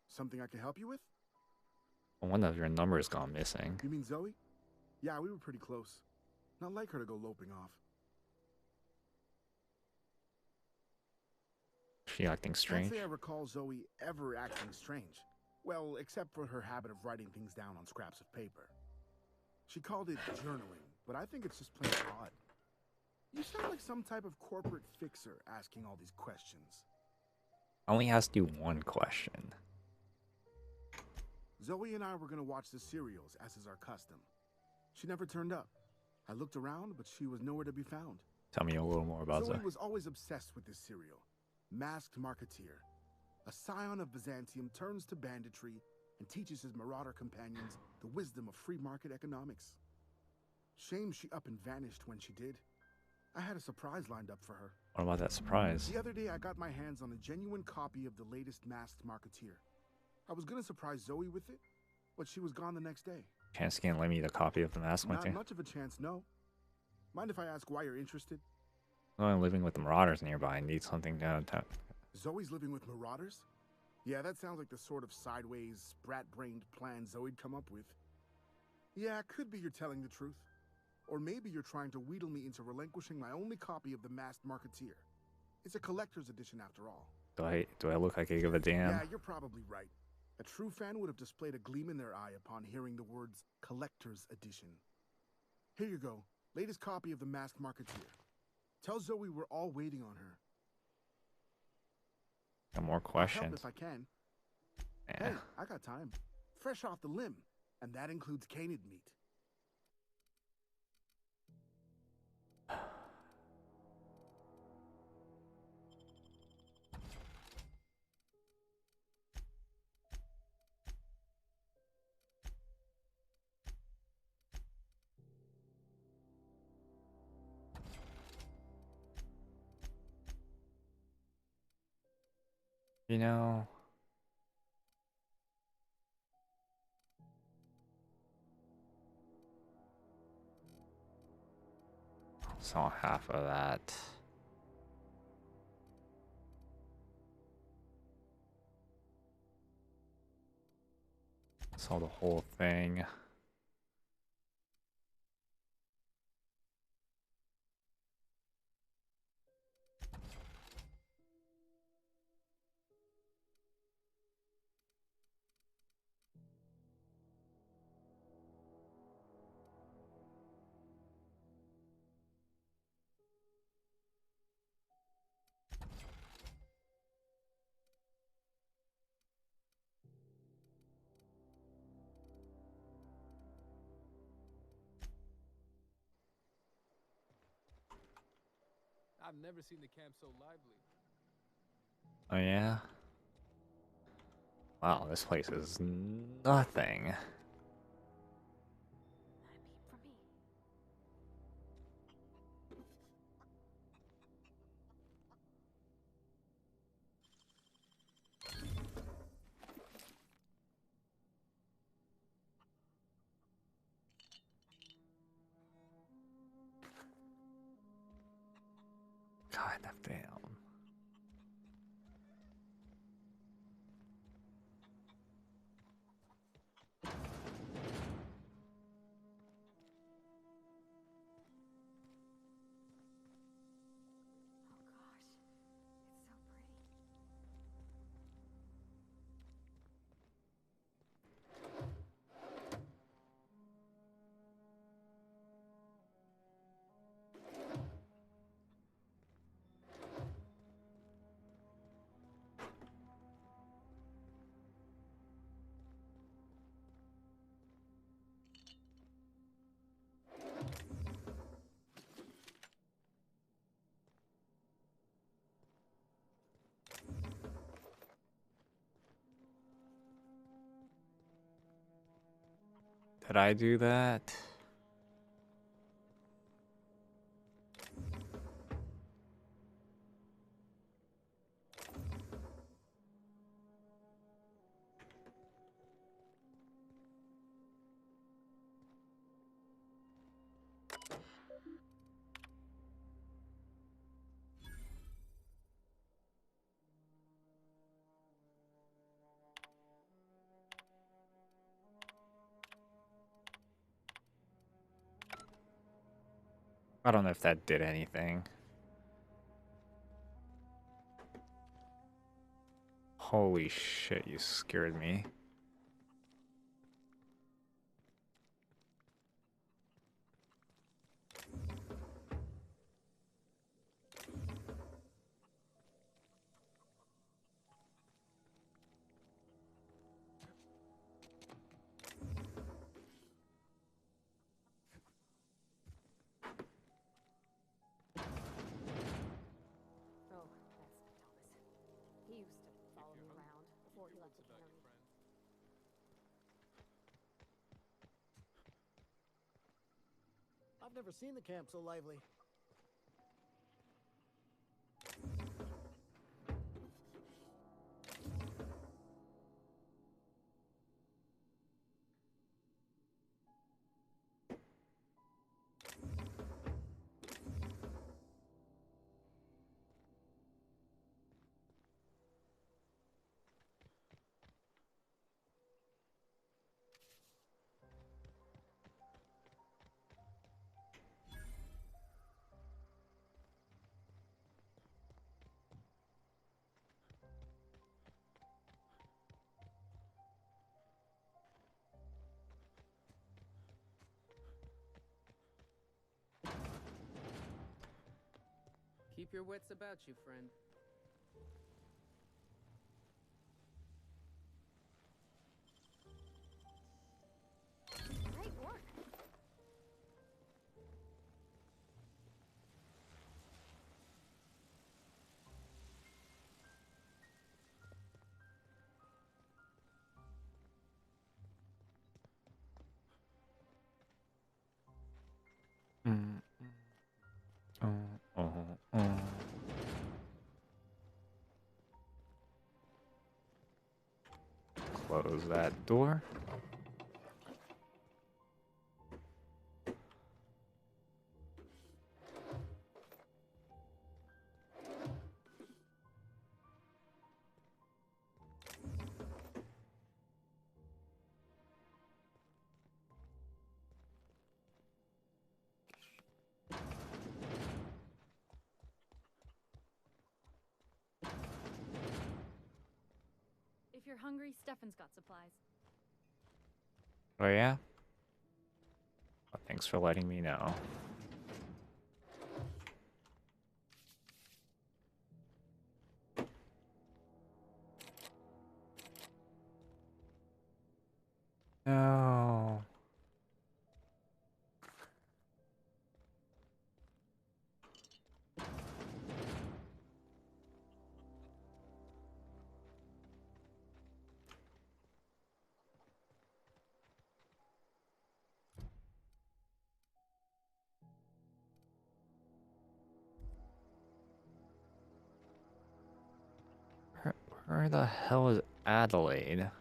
Something I can help you with? One of your numbers gone missing. You mean Zoe? Yeah, we were pretty close. Not like her to go loping off. She acting strange. Can't say I recall Zoe ever acting strange. Well, except for her habit of writing things down on scraps of paper. She called it journaling, but I think it's just plain odd. You sound like some type of corporate fixer asking all these questions. I only asked you one question. Zoe and I were gonna watch the serials, as is our custom. She never turned up. I looked around, but she was nowhere to be found. Tell me a little more about Zoe Zoe. was always obsessed with this serial. Masked Marketeer. A scion of Byzantium turns to banditry and teaches his marauder companions the wisdom of free market economics. Shame she up and vanished when she did. I had a surprise lined up for her. What about that surprise? The other day I got my hands on a genuine copy of the latest Masked Marketeer. I was gonna surprise Zoe with it, but she was gone the next day. Chance can't lend me the copy of the mask, Not you? much of a chance, no. Mind if I ask why you're interested? Well, I'm living with the Marauders nearby. I need something downtown. Zoe's living with marauders? Yeah, that sounds like the sort of sideways, sprat-brained plan Zoe'd come up with. Yeah, could be you're telling the truth. Or maybe you're trying to wheedle me into relinquishing my only copy of the Masked Marketeer. It's a collector's edition after all. Do I look like I give a damn? Yeah, you're probably right. A true fan would have displayed a gleam in their eye upon hearing the words collector's edition. Here you go, latest copy of the Masked Marketeer. Tell Zoe we're all waiting on her. Got more I'll help questions. if I can. Yeah. Hey, I got time. Fresh off the limb, and that includes canid meat. You know, saw half of that. Saw the whole thing. I've never seen the camp so lively. Oh yeah? Wow, this place is nothing. I mean, for me. God damn. Oh gosh, it's so pretty. Did I do that? I don't know if that did anything. Holy shit, you scared me. Oh, that's Thomas. He used to follow me around before he left the cannery. I've never seen the camp so lively. Keep your wits about you, friend. Great work. Mm. Oh, oh, oh. Close that door. If you're hungry, Stefan's got supplies. Oh yeah? Well, thanks for letting me know. No. Where the hell is Adelaide?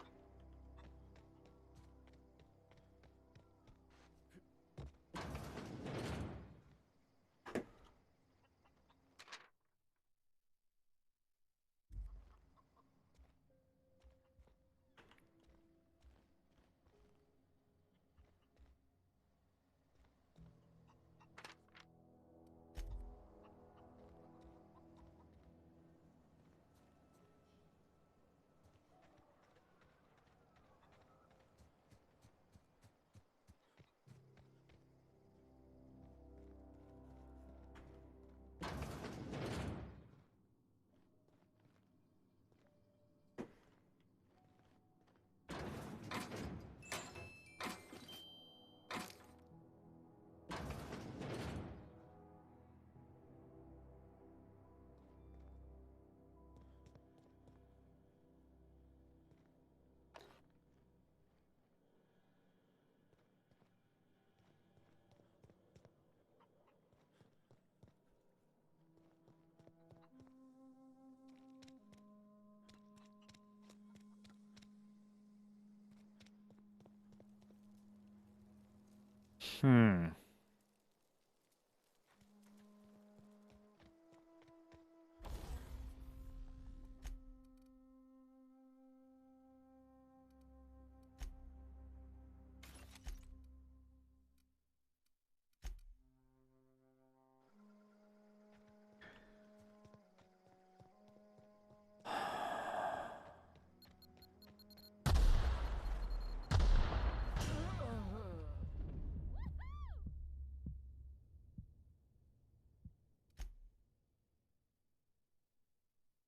Hmm.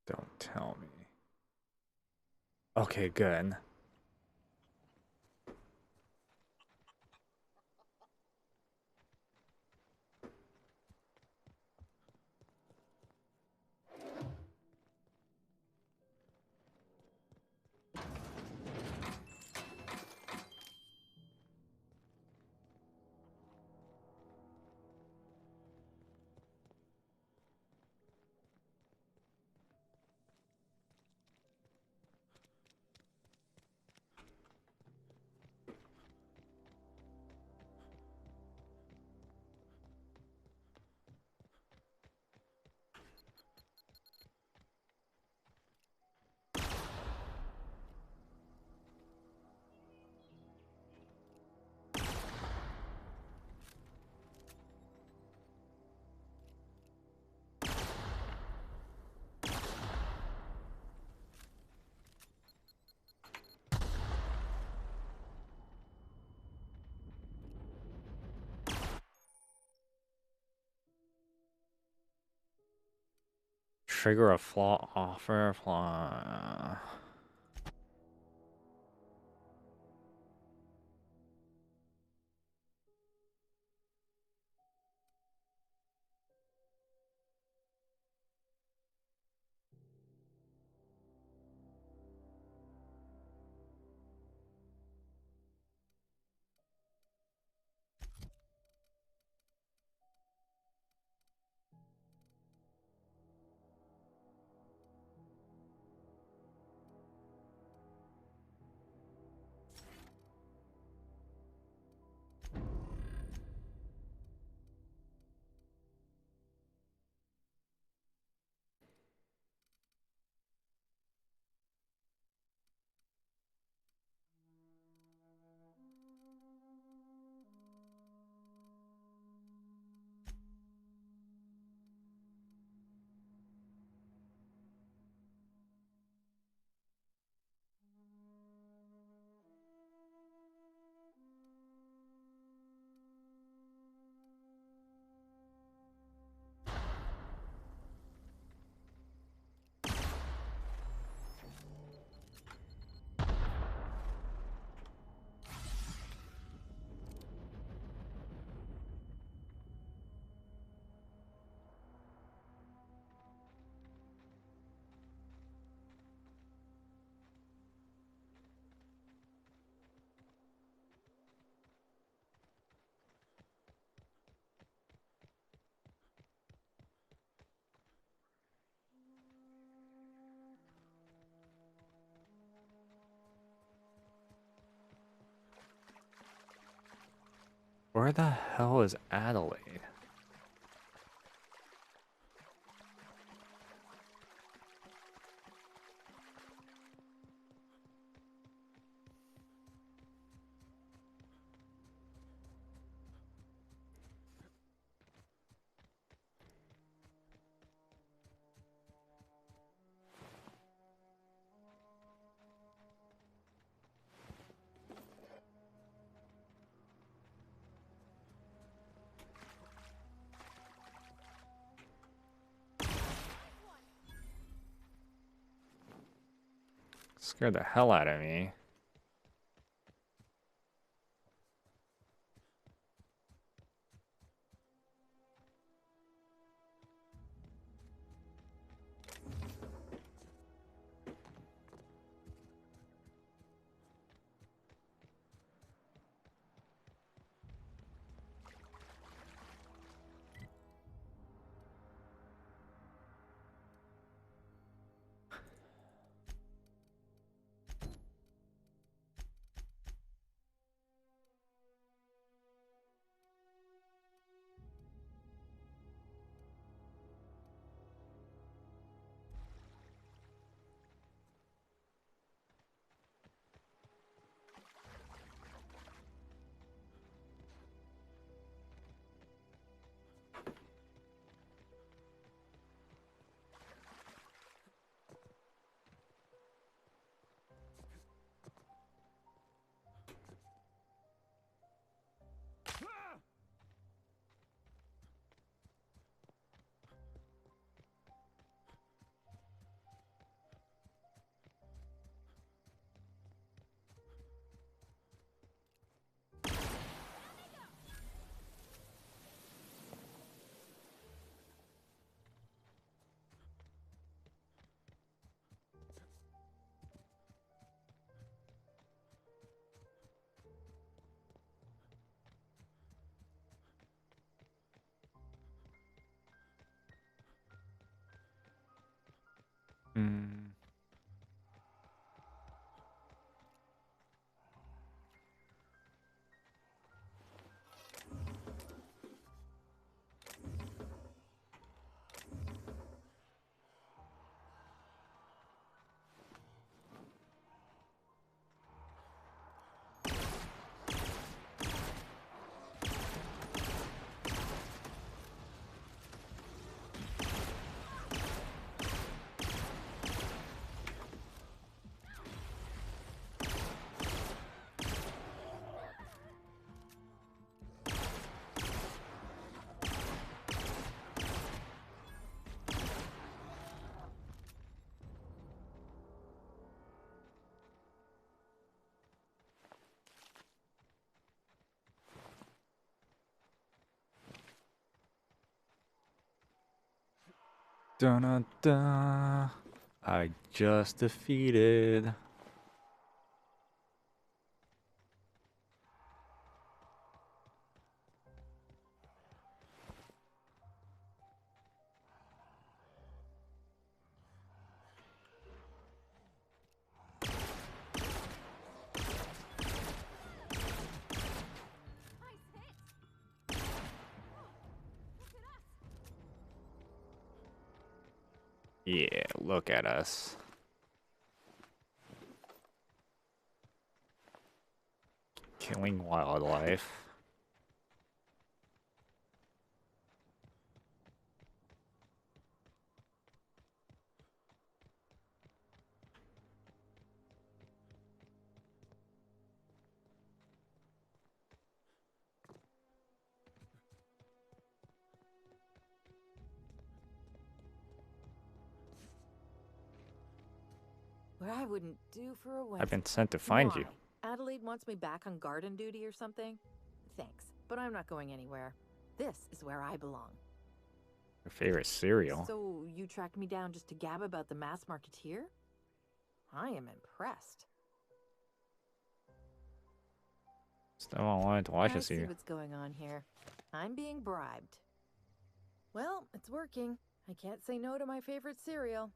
Don't tell me. Okay, good. Trigger a flaw offer flaw. Where the hell is Adelaide? Scared the hell out of me. Dun, dun, dun. I just defeated. Yeah, look at us. Killing wildlife. What I wouldn't do for a Wednesday. I've been sent to find you. Why? Adelaide wants me back on garden duty or something? Thanks, but I'm not going anywhere. This is where I belong. Your favorite cereal. So you tracked me down just to gab about the mass marketeer? I am impressed. Still wanted to watch I this see here. what's going on here. I'm being bribed. Well, it's working. I can't say no to my favorite cereal.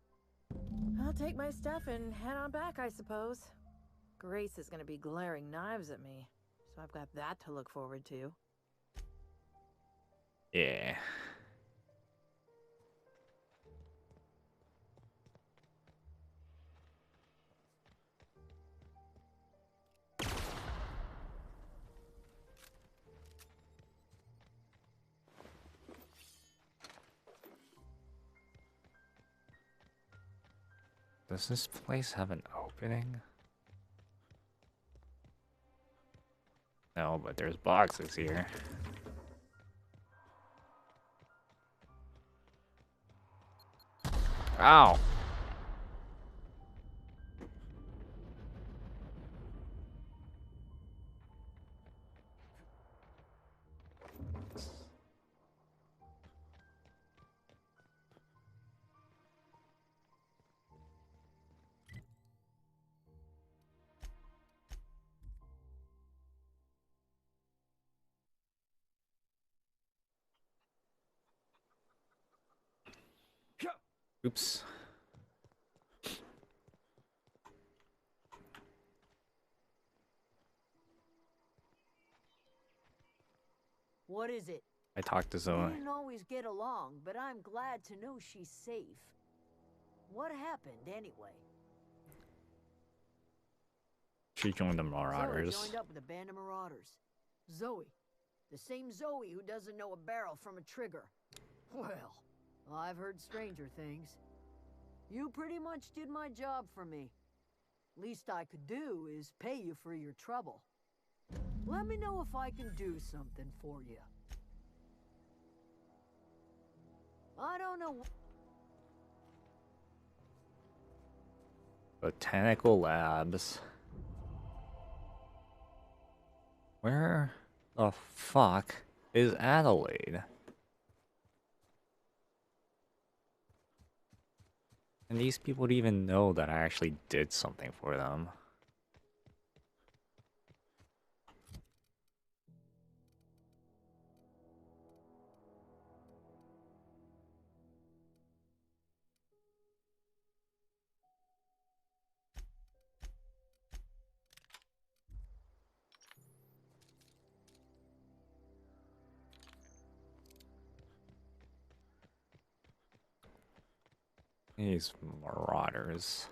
I'll take my stuff and head on back, I suppose. Grace is gonna be glaring knives at me, so I've got that to look forward to. Yeah. Does this place have an opening? No, but there's boxes here. Ow! Oops. What is it? I talked to We Zoe. didn't always get along, but I'm glad to know she's safe. What happened anyway? She joined the Zoe Marauders. joined up with a band of marauders. Zoe. The same Zoe who doesn't know a barrel from a trigger. Well, I've heard stranger things. You pretty much did my job for me. Least I could do is pay you for your trouble. Let me know if I can do something for you. I don't know. Botanical Labs. Where the fuck is Adelaide? And these people don't even know that I actually did something for them. These Marauders.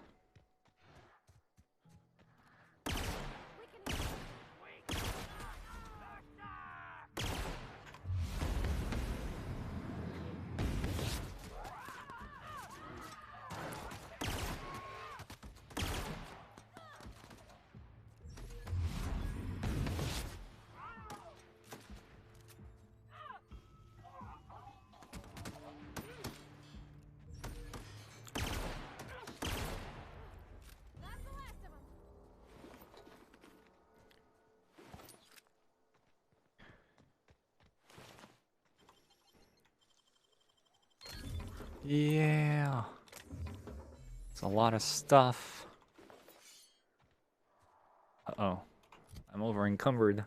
Yeah. It's a lot of stuff. Uh-oh. I'm over encumbered.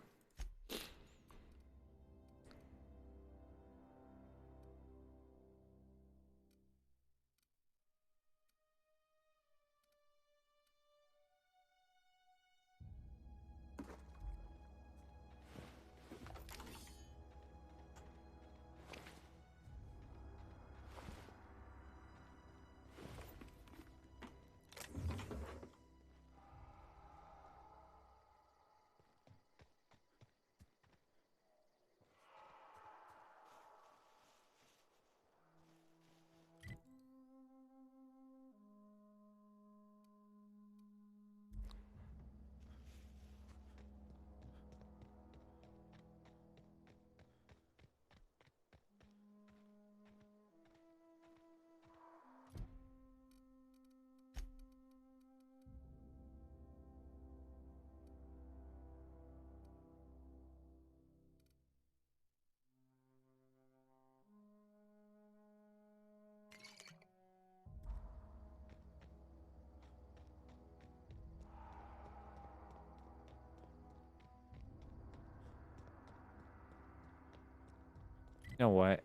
You know what?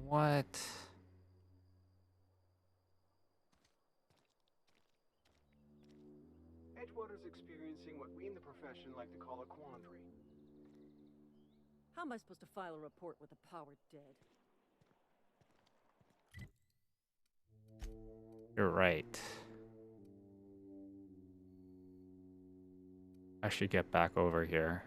What? Edgewater's experiencing what we in the profession like to call a quandary. How am I supposed to file a report with the power dead? You're right. I should get back over here.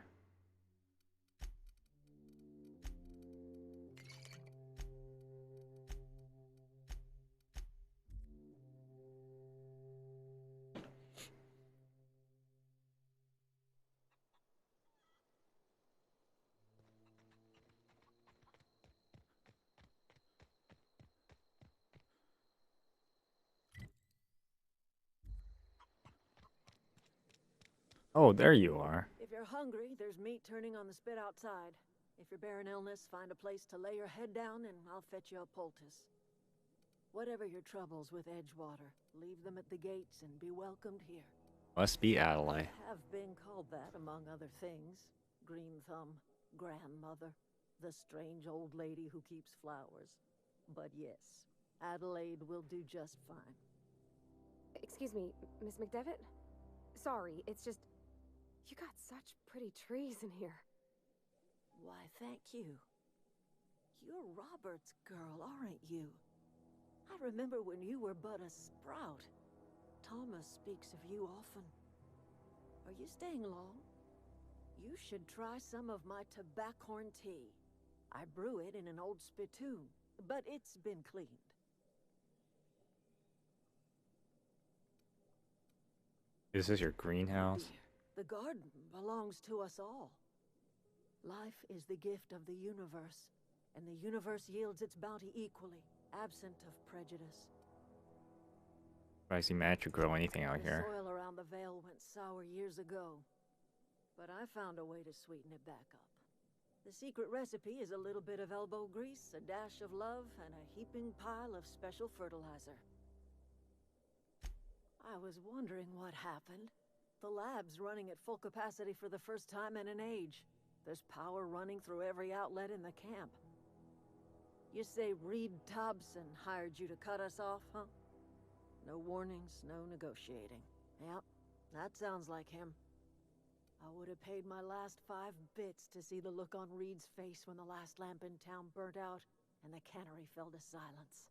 Oh, there you are. If you're hungry, there's meat turning on the spit outside. If you're bearing illness, find a place to lay your head down and I'll fetch you a poultice. Whatever your troubles with Edgewater, leave them at the gates and be welcomed here. Must be Adelaide. I have been called that, among other things. Green Thumb, grandmother, the strange old lady who keeps flowers. But yes, Adelaide will do just fine. Excuse me, Miss McDevitt? Sorry, it's just... You got such pretty trees in here. Why, thank you. You're Robert's girl, aren't you? I remember when you were but a sprout. Thomas speaks of you often. Are you staying long? You should try some of my tobaccorn tea. I brew it in an old spittoon, but it's been cleaned. Is this your greenhouse? The garden belongs to us all. Life is the gift of the universe, and the universe yields its bounty equally, absent of prejudice. I see managed to grow anything out here. The soil around the Vale went sour years ago, but I found a way to sweeten it back up. The secret recipe is a little bit of elbow grease, a dash of love, and a heaping pile of special fertilizer. I was wondering what happened. The lab's running at full capacity for the first time in an age. There's power running through every outlet in the camp. You say Reed Thompson hired you to cut us off, huh? No warnings, no negotiating. Yep, that sounds like him. I would have paid my last 5 bits to see the look on Reed's face when the last lamp in town burnt out and the cannery fell to silence.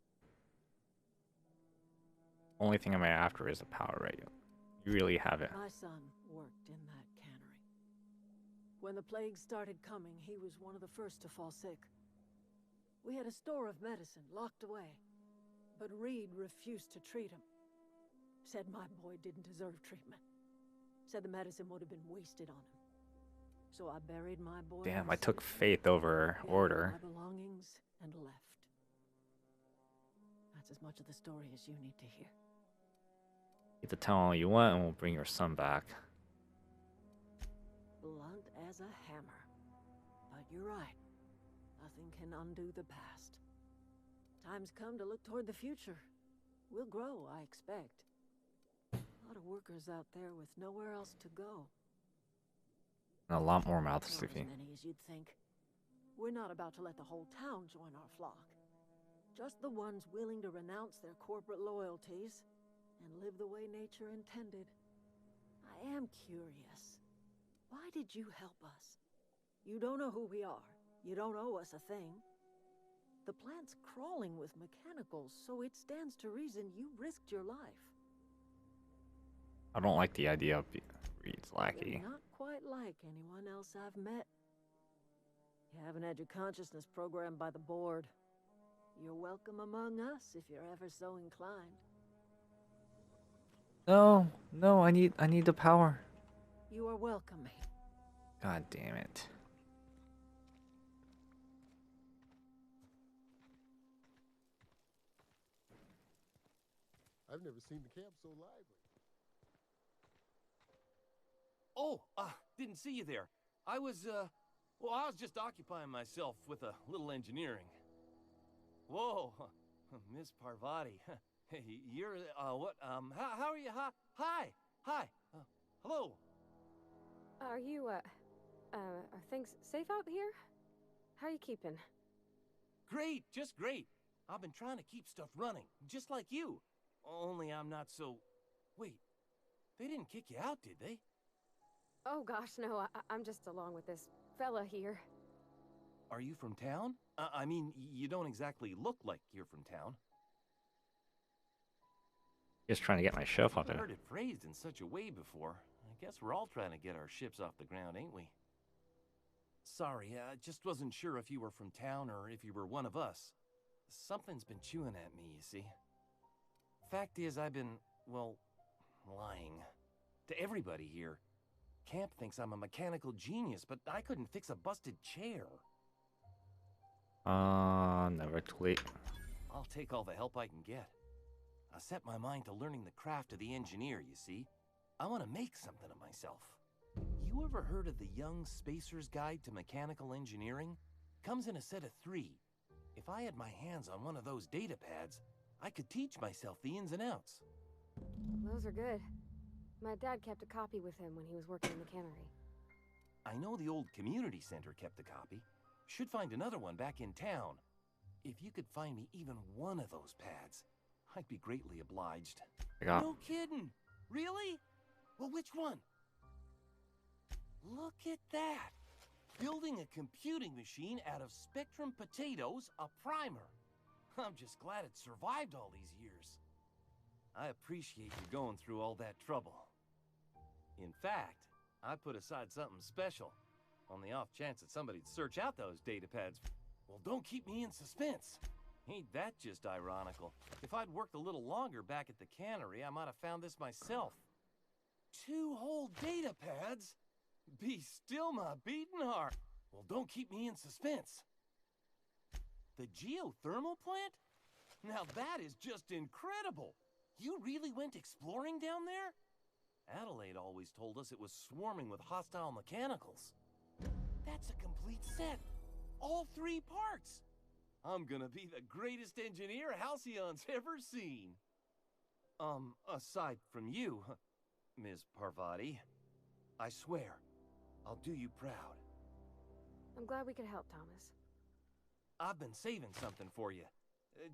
Only thing I'm after is a power regulator. You really have it. My son worked in that cannery. When the plague started coming, he was one of the first to fall sick. We had a store of medicine locked away. But Reed refused to treat him. Said my boy didn't deserve treatment. Said the medicine would have been wasted on him. So I buried my boy. Damn, I took faith over order. My belongings and left. That's as much of the story as you need to hear. You can tell all you want, and we'll bring your son back. Blunt as a hammer. But you're right. Nothing can undo the past. Time's come to look toward the future. We'll grow, I expect. A lot of workers out there with nowhere else to go. And a lot more mouths to Not as many as you'd think. We're not about to let the whole town join our flock. Just the ones willing to renounce their corporate loyalties and live the way nature intended. I am curious. Why did you help us? You don't know who we are. You don't owe us a thing. The plant's crawling with mechanicals, so it stands to reason you risked your life. I don't like the idea of Reed's lackey. You're not quite like anyone else I've met. You haven't had your consciousness programmed by the board. You're welcome among us if you're ever so inclined. No, I need the power. You are welcome, mate. God damn it. I've never seen the camp so lively. Oh, didn't see you there. I was just occupying myself with a little engineering. Whoa, Miss Parvati. Hey, you're, what, how are you? Hi, hello. Are you, are things safe out here? How are you keeping? Great, just great. I've been trying to keep stuff running, just like you. Only I'm not so... Wait, they didn't kick you out, did they? Oh gosh, no, I'm just along with this fella here. Are you from town? I mean, you don't exactly look like you're from town. Just trying to get my shelf up I've there. heard it phrased in such a way before. I guess we're all trying to get our ships off the ground, ain't we? Sorry, I just wasn't sure if you were from town or if you were one of us. Something's been chewing at me, you see. Fact is, I've been, well, lying. To everybody here. Camp thinks I'm a mechanical genius, but I couldn't fix a busted chair. Never too late. I'll take all the help I can get. I set my mind to learning the craft of the engineer, you see. I want to make something of myself. You ever heard of the Young Spacer's Guide to Mechanical Engineering? Comes in a set of 3. If I had my hands on one of those data pads, I could teach myself the ins and outs. Those are good. My dad kept a copy with him when he was working in the cannery. I know the old community center kept a copy. Should find another one back in town. If you could find me even one of those pads, I'd be greatly obliged. No kidding! Really? Well, which one? Look at that! Building a computing machine out of Spectrum potatoes, a primer. I'm just glad it survived all these years. I appreciate you going through all that trouble. In fact, I put aside something special, on the off chance that somebody'd search out those data pads. Well, don't keep me in suspense. Ain't that just ironical? If I'd worked a little longer back at the cannery, I might have found this myself. 2 whole data pads? Be still my beating heart. Well, don't keep me in suspense. The geothermal plant? Now that is just incredible. You really went exploring down there? Adelaide always told us it was swarming with hostile mechanicals. That's a complete set. All 3 parts. I'm gonna be the greatest engineer Halcyon's ever seen. Aside from you, Ms. Parvati, I swear, I'll do you proud. I'm glad we could help, Thomas. I've been saving something for you.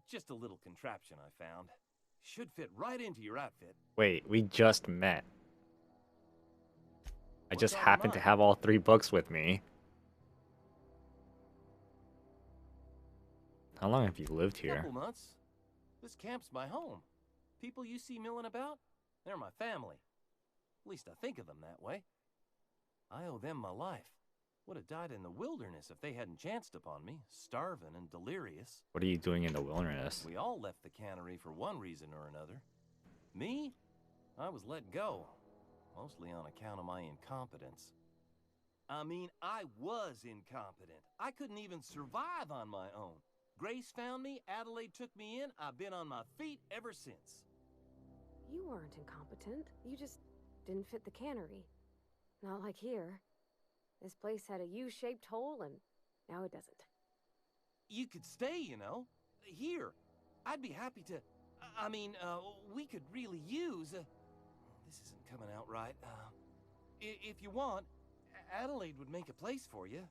Just a little contraption I found. Should fit right into your outfit. Wait, we just met. I just happened to have all 3 books with me. How long have you lived here? Couple months. This camp's my home. People you see milling about, they're my family. At least I think of them that way. I owe them my life. Would have died in the wilderness if they hadn't chanced upon me, starving and delirious. What are you doing in the wilderness? We all left the cannery for one reason or another. Me? I was let go, mostly on account of my incompetence. I mean, I was incompetent. I couldn't even survive on my own. Grace found me, Adelaide took me in, I've been on my feet ever since. You weren't incompetent. You just didn't fit the cannery. Not like here. This place had a U-shaped hole, and now it doesn't. You could stay, you know. Here. I'd be happy to... I mean, we could really use... this isn't coming out right. If you want, Adelaide would make a place for you.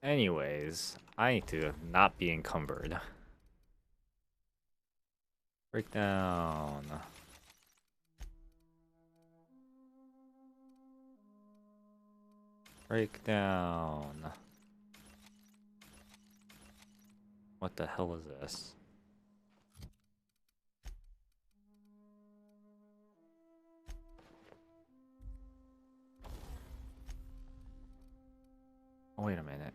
Anyways, I need to not be encumbered. Break down. Break down. What the hell is this? Oh, wait a minute.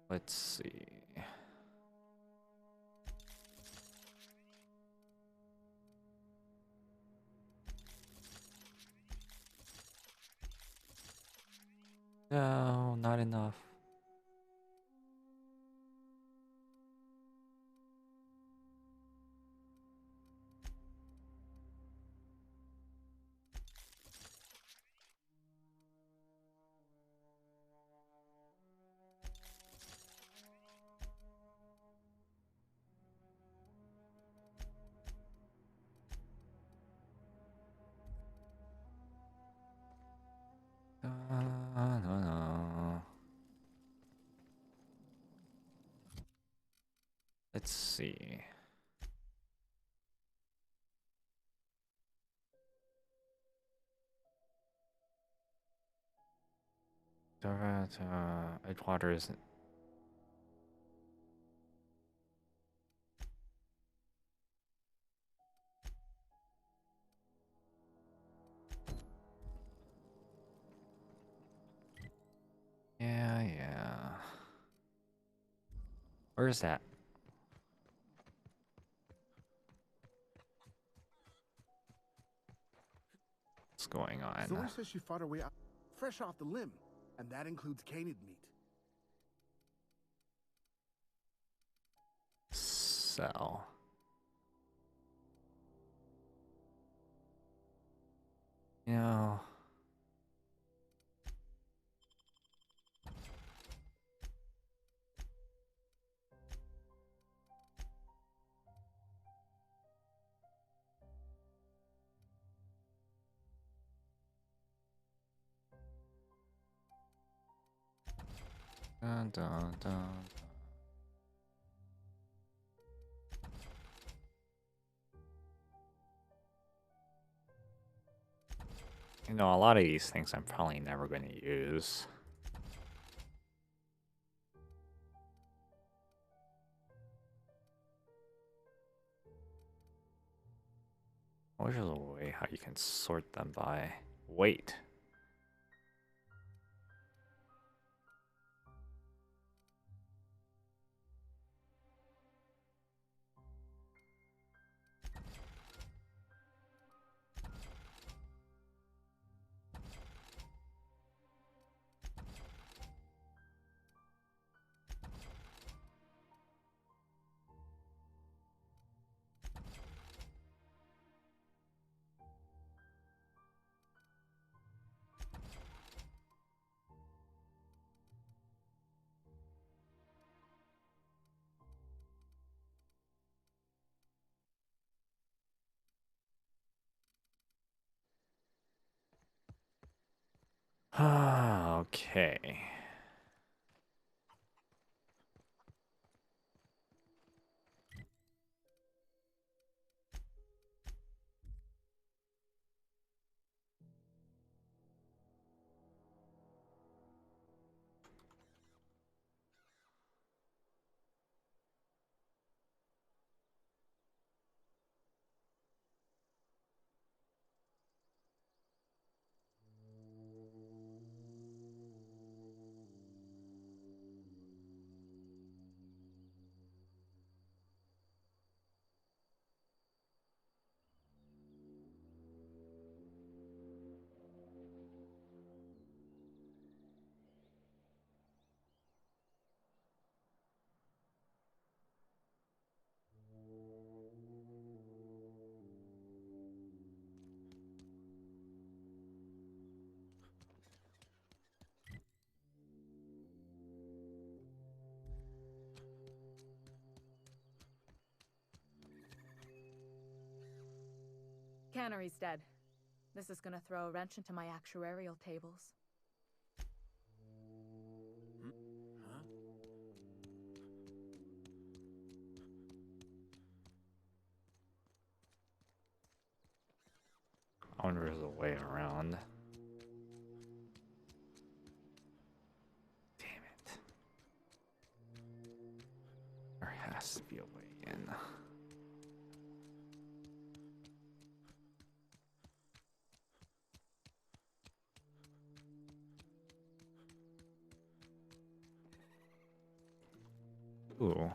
Let's see. No, not enough. No. Let's see. Edgewater isn't. Yeah. Where is that? What's going on? Zora says she fought her way out fresh off the limb, and that includes canid meat. So. You know. Dun, dun, dun. You know, a lot of these things I'm probably never going to use. I wish there was a way how you can sort them by weight. Okay. Cannery's dead. This is gonna throw a wrench into my actuarial tables. I wonder if there's a way around. Damn it. There has to be a way in. Ooh.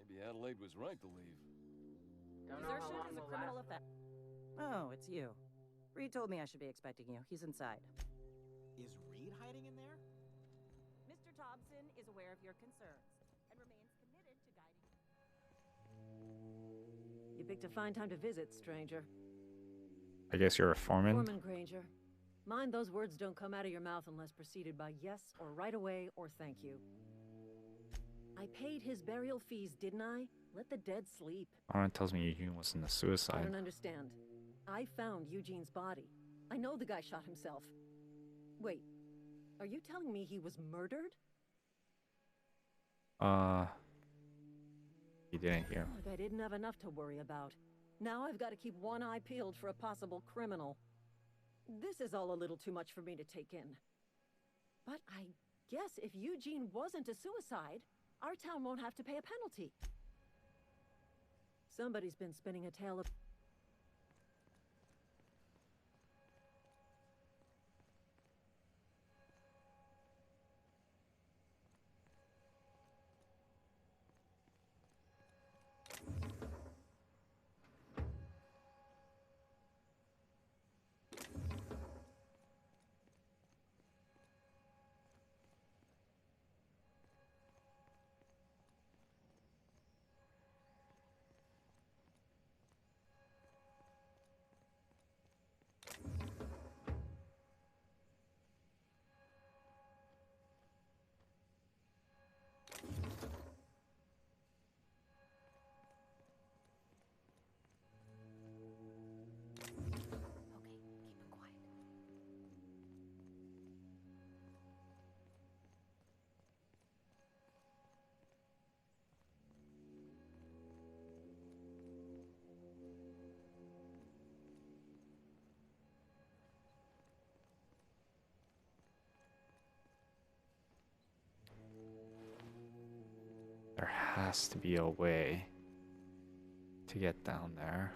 Maybe Adelaide was right to leave. Desertion is a criminal offense. Oh, it's you. Reed told me I should be expecting you. He's inside. Is Reed hiding in there? Mr. Thompson is aware of your concerns and remains committed to guiding you. You picked a fine time to visit, stranger. I guess you're a foreman? Foreman Granger. Mind those words don't come out of your mouth unless preceded by yes or right away or thank you. I paid his burial fees, didn't I? Let the dead sleep. Arlen tells me Eugene was in the I suicide. don't understand. I found Eugene's body. I know the guy shot himself. Wait, are you telling me he was murdered? He didn't hear. Like I didn't have enough to worry about. Now I've got to keep one eye peeled for a possible criminal. This is all a little too much for me to take in. But I guess if Eugene wasn't a suicide, our town won't have to pay a penalty. Somebody's been spinning a tale of... There has to be a way to get down there.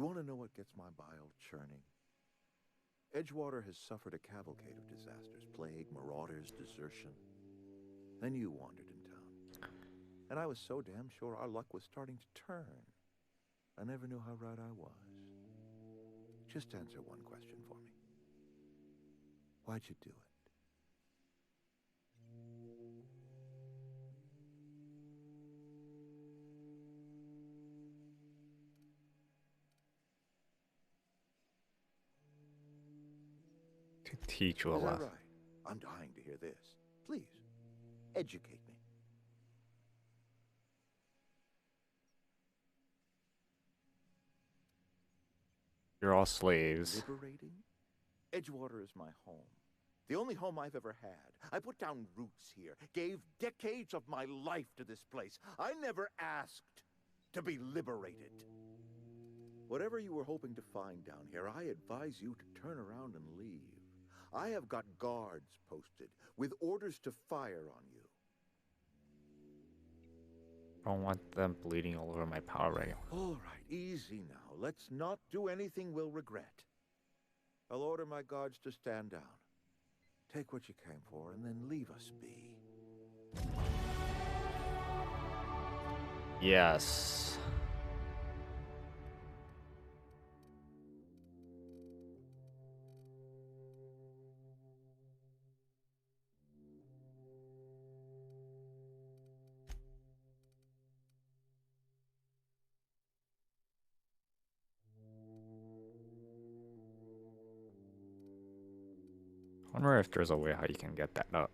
You want to know what gets my bile churning? Edgewater has suffered a cavalcade of disasters. Plague, marauders, desertion. Then you wandered in town. And I was so damn sure our luck was starting to turn. I never knew how right I was. Just answer one question for me. Why'd you do it? To teach you a Is that lesson. right? I'm dying to hear this. Please, educate me. You're all slaves. Liberating? Edgewater is my home. The only home I've ever had. I put down roots here, gave decades of my life to this place. I never asked to be liberated. Whatever you were hoping to find down here, I advise you to turn around and leave. I have got guards posted with orders to fire on you. I don't want them bleeding all over my power rail. All right, easy now. Let's not do anything we'll regret. I'll order my guards to stand down. Take what you came for and then leave us be. Yes. I wonder if there's a way how you can get that up.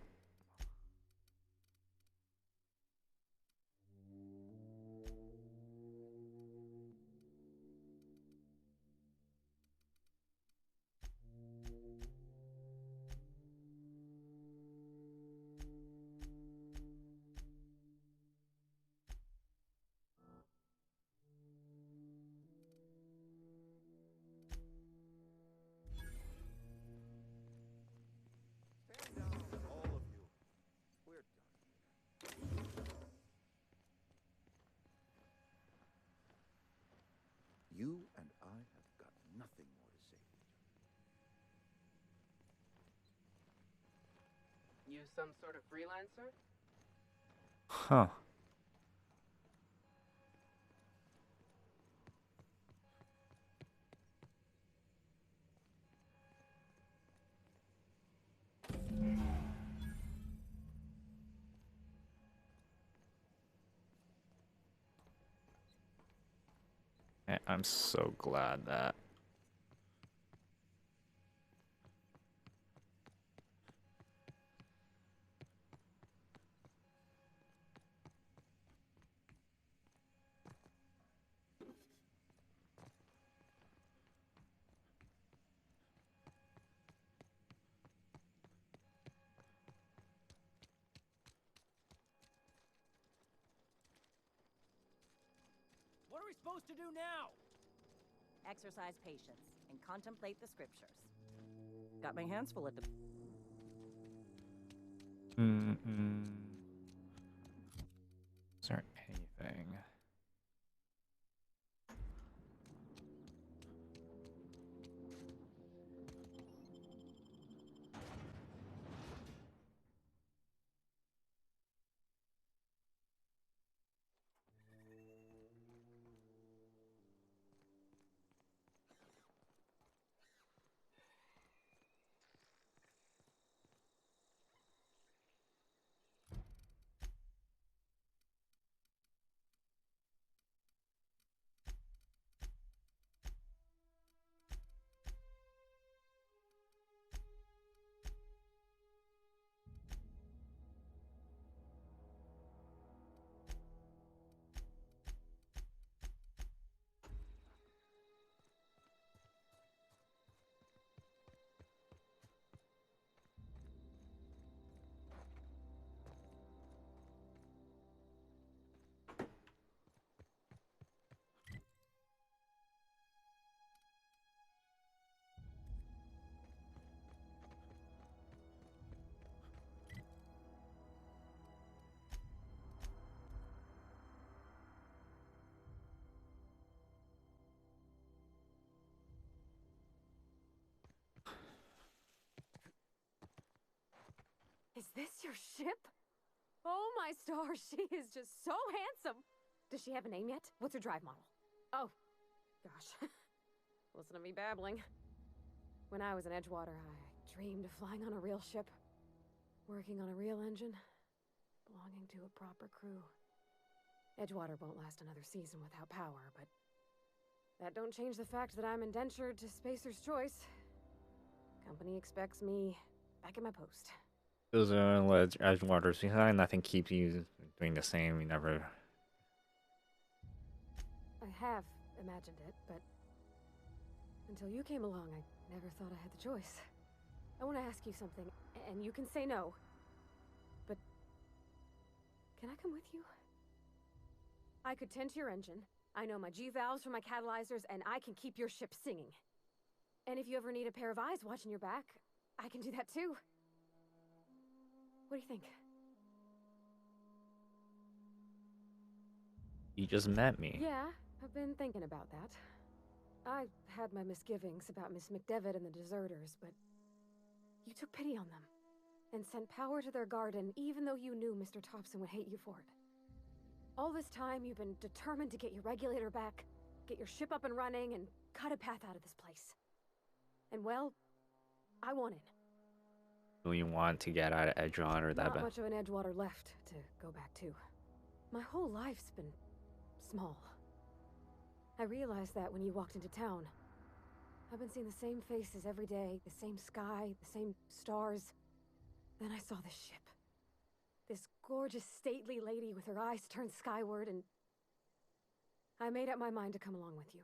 You and I have got nothing more to say to each You some sort of freelancer? Huh. And I'm so glad that What are we supposed to do now? Exercise patience and contemplate the scriptures. Got my hands full at the... Is there anything? Is this your ship? Oh my stars, she is just so handsome. Does she have a name yet? What's her drive model? Oh, gosh. Listen to me babbling. When I was in Edgewater, I dreamed of flying on a real ship, working on a real engine, belonging to a proper crew. Edgewater won't last another season without power, but that don't change the fact that I'm indentured to Spacer's Choice. Company expects me back at my post. Those are Edgewater's behind. Nothing keeps you doing the same. You never. I have imagined it, but until you came along, I never thought I had the choice. I want to ask you something, and you can say no. But can I come with you? I could tend to your engine. I know my G-valves for my catalyzers, and I can keep your ship singing. And if you ever need a pair of eyes watching your back, I can do that too. What do you think? You just met me. Yeah, I've been thinking about that. I had my misgivings about Miss McDevitt and the deserters, but you took pity on them and sent power to their garden even though you knew Mr. Thompson would hate you for it. All this time, you've been determined to get your regulator back, get your ship up and running, and cut a path out of this place. And well, I won it. Do you want to get out of Edgewater? That Not much of an Edgewater left to go back to. My whole life's been small. I realized that when you walked into town. I've been seeing the same faces every day, the same sky, the same stars. Then I saw this ship. This gorgeous, stately lady with her eyes turned skyward, and I made up my mind to come along with you.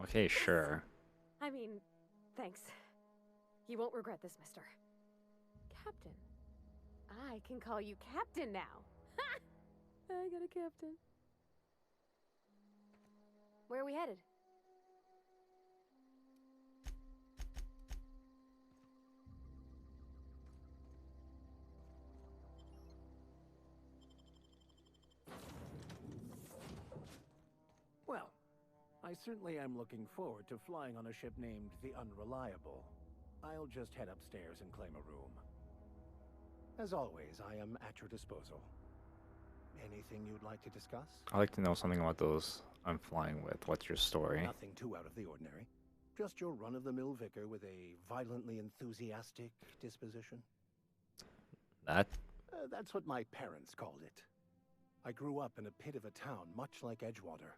Okay, sure. I mean, thanks. You won't regret this, mister. Captain. I can call you Captain now. Ha! I got a captain. Where are we headed? Well, I certainly am looking forward to flying on a ship named the Unreliable. I'll just head upstairs and claim a room. As always, I am at your disposal. Anything you'd like to discuss? I'd like to know something about those I'm flying with. What's your story? Nothing too out of the ordinary. Just your run-of-the-mill vicar with a violently enthusiastic disposition. That's what my parents called it. I grew up in a pit of a town, much like Edgewater.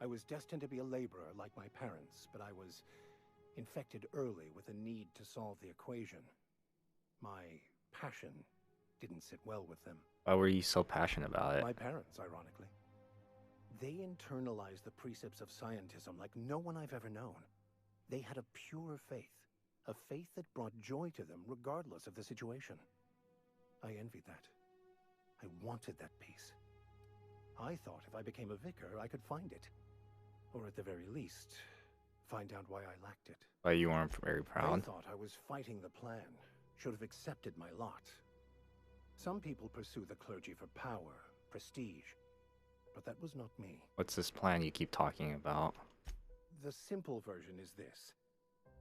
I was destined to be a laborer like my parents, but I was infected early with a need to solve the equation. My passion didn't sit well with them. Why were you so passionate about it? My parents, ironically. They internalized the precepts of scientism like no one I've ever known. They had a pure faith, a faith that brought joy to them regardless of the situation. I envied that. I wanted that peace. I thought if I became a vicar, I could find it. Or at the very least, find out why I lacked it. But you weren't very proud. I thought I was fighting the plan, should have accepted my lot. Some people pursue the clergy for power, prestige, but that was not me. What's this plan you keep talking about? The simple version is this.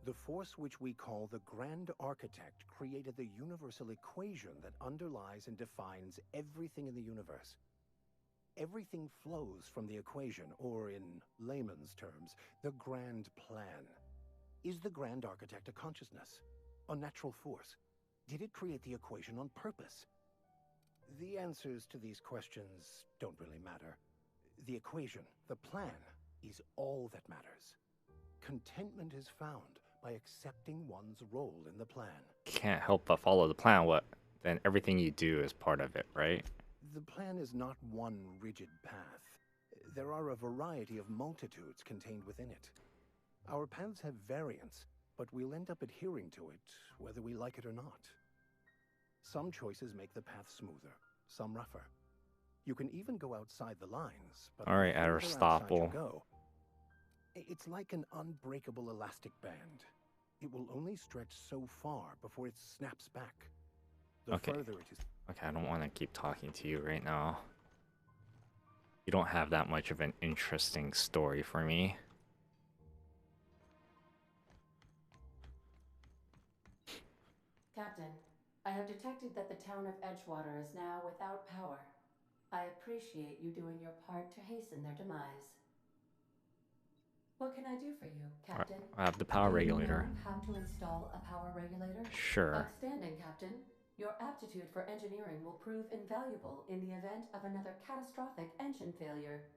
The force which we call the Grand Architect created the universal equation that underlies and defines everything in the universe. Everything flows from the equation, or in layman's terms, the grand plan. Is the Grand Architect a consciousness? A natural force? Did it create the equation on purpose? The answers to these questions don't really matter. The equation, the plan, is all that matters. Contentment is found by accepting one's role in the plan. Can't help but follow the plan. What? Then everything you do is part of it, right? The plan is not one rigid path. There are a variety of multitudes contained within it. Our paths have variance, but we'll end up adhering to it, whether we like it or not. Some choices make the path smoother, some rougher. You can even go outside the lines, but all right, the further outside you Aristotle. go, it's like an unbreakable elastic band. It will only stretch so far before it snaps back. The further it is... Okay, I don't want to keep talking to you right now. You don't have that much of an interesting story for me. Captain, I have detected that the town of Edgewater is now without power. I appreciate you doing your part to hasten their demise. What can I do for you, Captain? I have the power Do you regulator. know how to install a power regulator? Sure. Outstanding, Captain. Your aptitude for engineering will prove invaluable in the event of another catastrophic engine failure.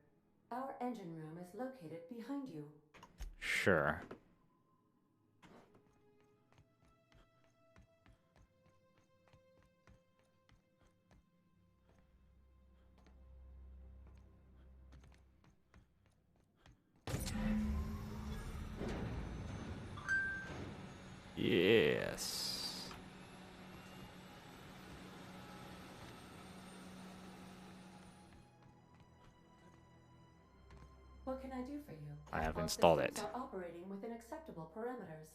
Our engine room is located behind you. Sure. Yes. What can I do for you? I have Our installed systems it. are operating within acceptable parameters.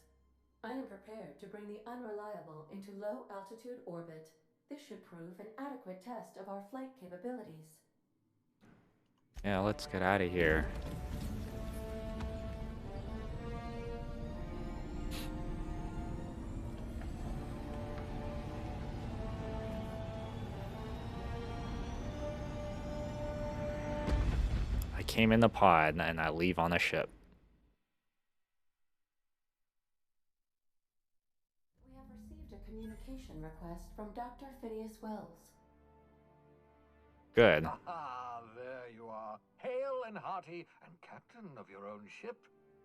I am prepared to bring the unreliable into low altitude orbit. This should prove an adequate test of our flight capabilities. Yeah, let's get out of here. I came in the pod and I leave on a ship. We have received a communication request from Dr. Phineas Wells. Good. Ah, there you are. Hale and hearty, and captain of your own ship.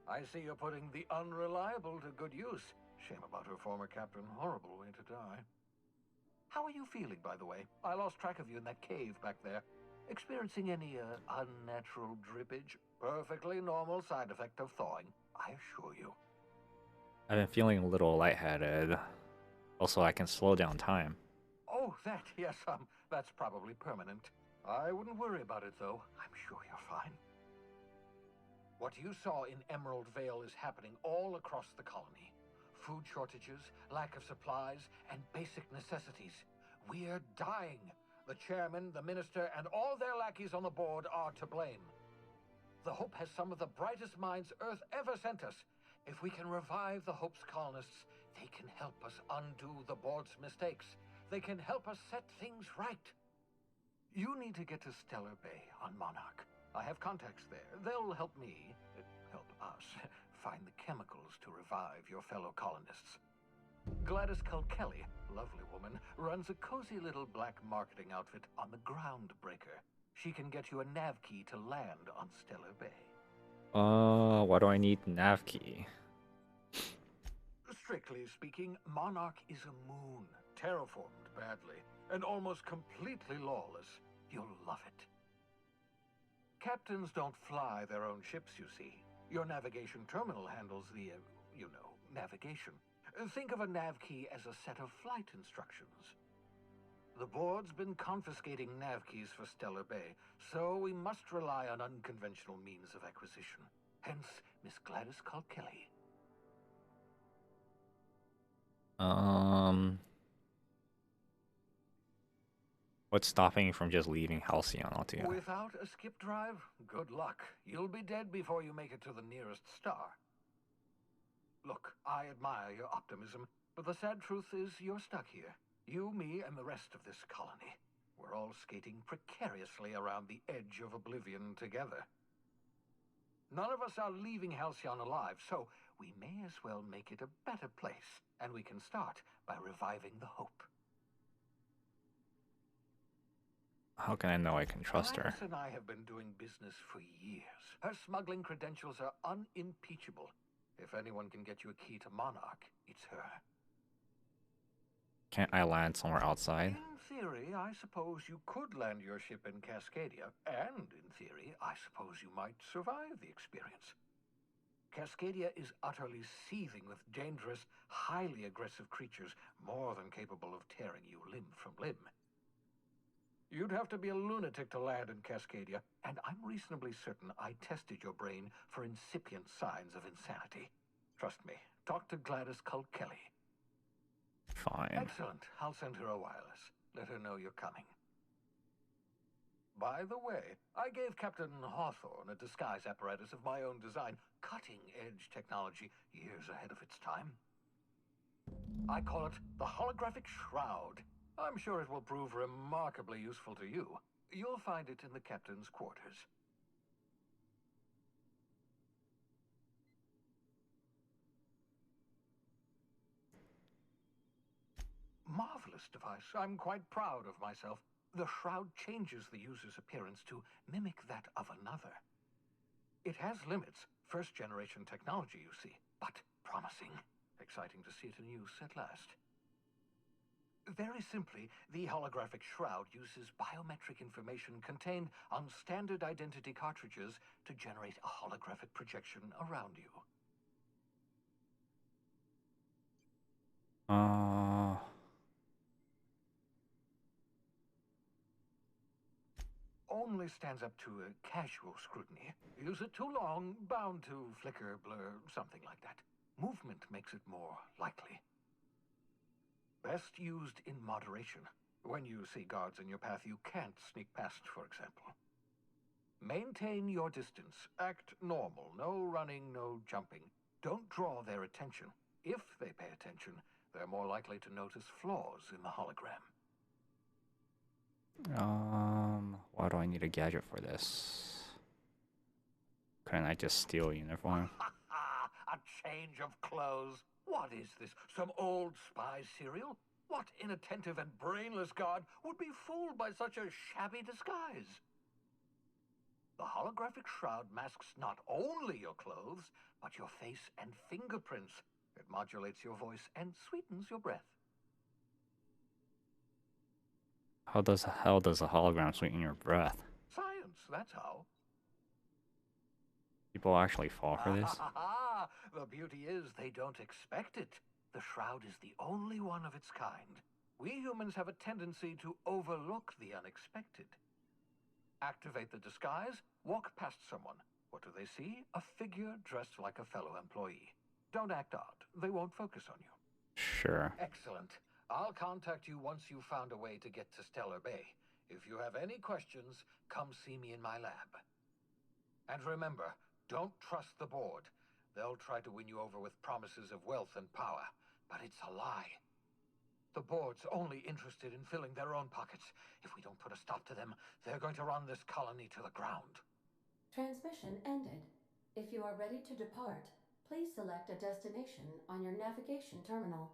I see you're putting the unreliable to good use. Shame about her former captain. Horrible way to die. How are you feeling, by the way? I lost track of you in that cave back there. Experiencing any, unnatural drippage? Perfectly normal side effect of thawing, I assure you. I've been feeling a little lightheaded. Also, I can slow down time. Oh, that, yes, that's probably permanent. I wouldn't worry about it, though. I'm sure you're fine. What you saw in Emerald Vale is happening all across the colony. Food shortages, lack of supplies, and basic necessities. We're dying. The chairman, the minister, and all their lackeys on the board are to blame. The Hope has some of the brightest minds Earth ever sent us. If we can revive the Hope's colonists, they can help us undo the board's mistakes. They can help us set things right. You need to get to Stellar Bay on Monarch. I have contacts there. They'll help me, help us, find the chemicals to revive your fellow colonists. Gladys Culkelly, lovely woman, runs a cozy little black marketing outfit on the Groundbreaker. She can get you a nav key to land on Stellar Bay. Why do I need nav key? Strictly speaking, Monarch is a moon, terraformed badly, and almost completely lawless. You'll love it. Captains don't fly their own ships, you see. Your navigation terminal handles the, navigation. Think of a nav key as a set of flight instructions. The board's been confiscating nav keys for Stellar Bay, so we must rely on unconventional means of acquisition. Hence, Miss Gladys Culkelly. What's stopping you from just leaving Halcyon altogether? Without a skip drive, good luck. You'll be dead before you make it to the nearest star. Look, I admire your optimism, but the sad truth is you're stuck here. You, me, and the rest of this colony. We're all skating precariously around the edge of oblivion together. None of us are leaving Halcyon alive, so we may as well make it a better place, and we can start by reviving the Hope. How can I know I can trust her? Gladys and I have been doing business for years. Her smuggling credentials are unimpeachable. If anyone can get you a key to Monarch, it's her. Can't I land somewhere outside? In theory, I suppose you could land your ship in Cascadia, and in theory, I suppose you might survive the experience. Cascadia is utterly seething with dangerous, highly aggressive creatures, more than capable of tearing you limb from limb. You'd have to be a lunatic to land in Cascadia, and I'm reasonably certain I tested your brain for incipient signs of insanity. Trust me, talk to Gladys Culkelly. Fine. Excellent. I'll send her a wireless. Let her know you're coming. By the way, I gave Captain Hawthorne a disguise apparatus of my own design, cutting-edge technology years ahead of its time. I call it the holographic shroud. I'm sure it will prove remarkably useful to you. You'll find it in the captain's quarters. Marvelous device. I'm quite proud of myself. The shroud changes the user's appearance to mimic that of another. It has limits. First-generation technology, you see, but promising. Exciting to see it in use at last. Very simply, the holographic shroud uses biometric information contained on standard identity cartridges to generate a holographic projection around you. Only stands up to a casual scrutiny. Use it too long, bound to flicker, blur, something like that. Movement makes it more likely. Best used in moderation. When you see guards in your path you can't sneak past, for example. Maintain your distance. Act normal. No running, no jumping. Don't draw their attention. If they pay attention, they're more likely to notice flaws in the hologram. Why do I need a gadget for this? Couldn't I just steal a uniform? A change of clothes. What is this? Some old spy serial? What inattentive and brainless guard would be fooled by such a shabby disguise? The holographic shroud masks not only your clothes, but your face and fingerprints. It modulates your voice and sweetens your breath. How does a hologram sweeten your breath? Science, that's how. People actually fall for this? The beauty is they don't expect it. The shroud is the only one of its kind. We humans have a tendency to overlook the unexpected. Activate the disguise, walk past someone. What do they see? A figure dressed like a fellow employee. Don't act odd. They won't focus on you. Sure. Excellent. I'll contact you once you've found a way to get to Stellar Bay. If you have any questions, come see me in my lab. And remember, don't trust the board. They'll try to win you over with promises of wealth and power, but it's a lie. The board's only interested in filling their own pockets. If we don't put a stop to them, they're going to run this colony to the ground. Transmission ended. If you are ready to depart, please select a destination on your navigation terminal.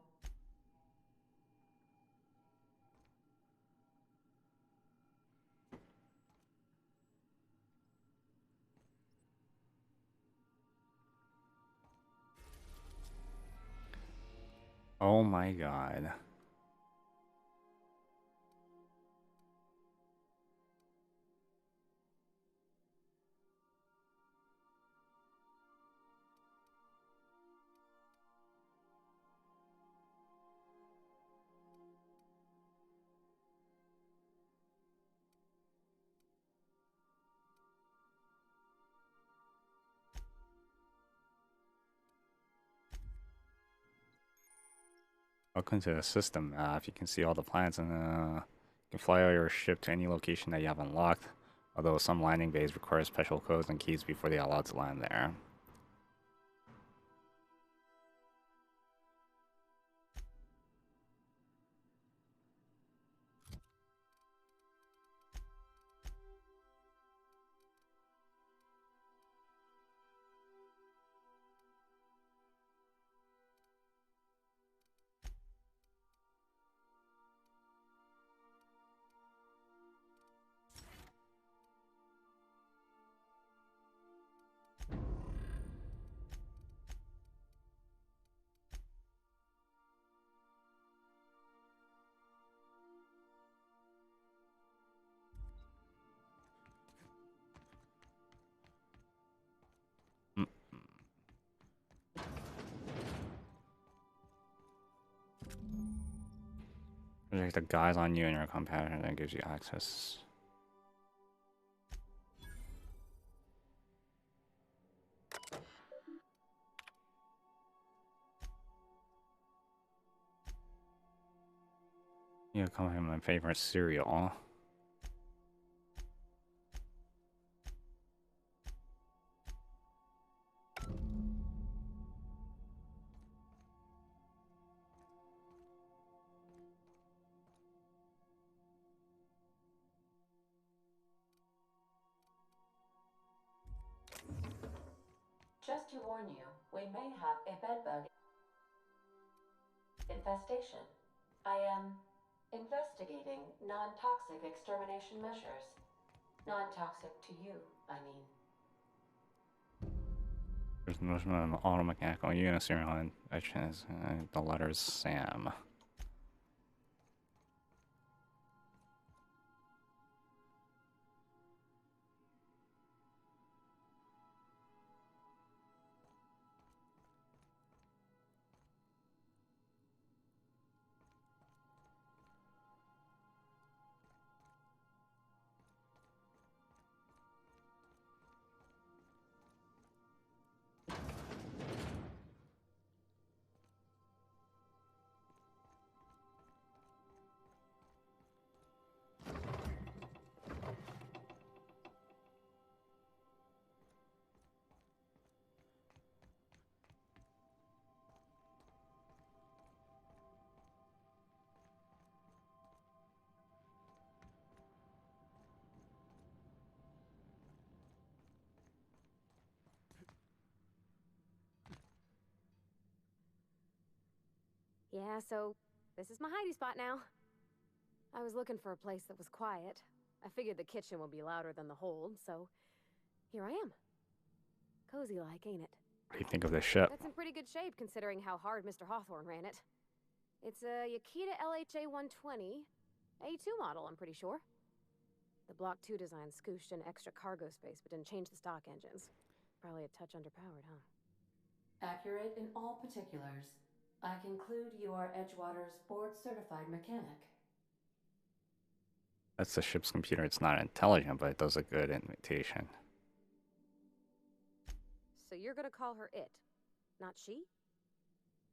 Oh my god. Welcome to the system map. You can see all the planets and you can fly out your ship to any location that you have unlocked. Although some landing bays require special codes and keys before they are allowed to land there. There's the guys on you and your companion that gives you access. Yeah, come here, my favorite cereal. Just to warn you, we may have a bedbug infestation. I am investigating non-toxic extermination measures. Non-toxic to you, I mean. There's an automechanical unit here on the letters Sam. Yeah, so this is my hidey spot now. I was looking for a place that was quiet. I figured the kitchen would be louder than the hold, so here I am. Cozy-like, ain't it? What do you think of this ship? That's in pretty good shape considering how hard Mr. Hawthorne ran it. It's a Yakita LHA 120, A2 model, I'm pretty sure. The Block 2 design scooshed in extra cargo space, but didn't change the stock engines. Probably a touch underpowered, huh? Accurate in all particulars. I conclude you are Edgewater's board-certified mechanic. That's the ship's computer. It's not intelligent, but it does a good imitation. So you're gonna call her it, not she?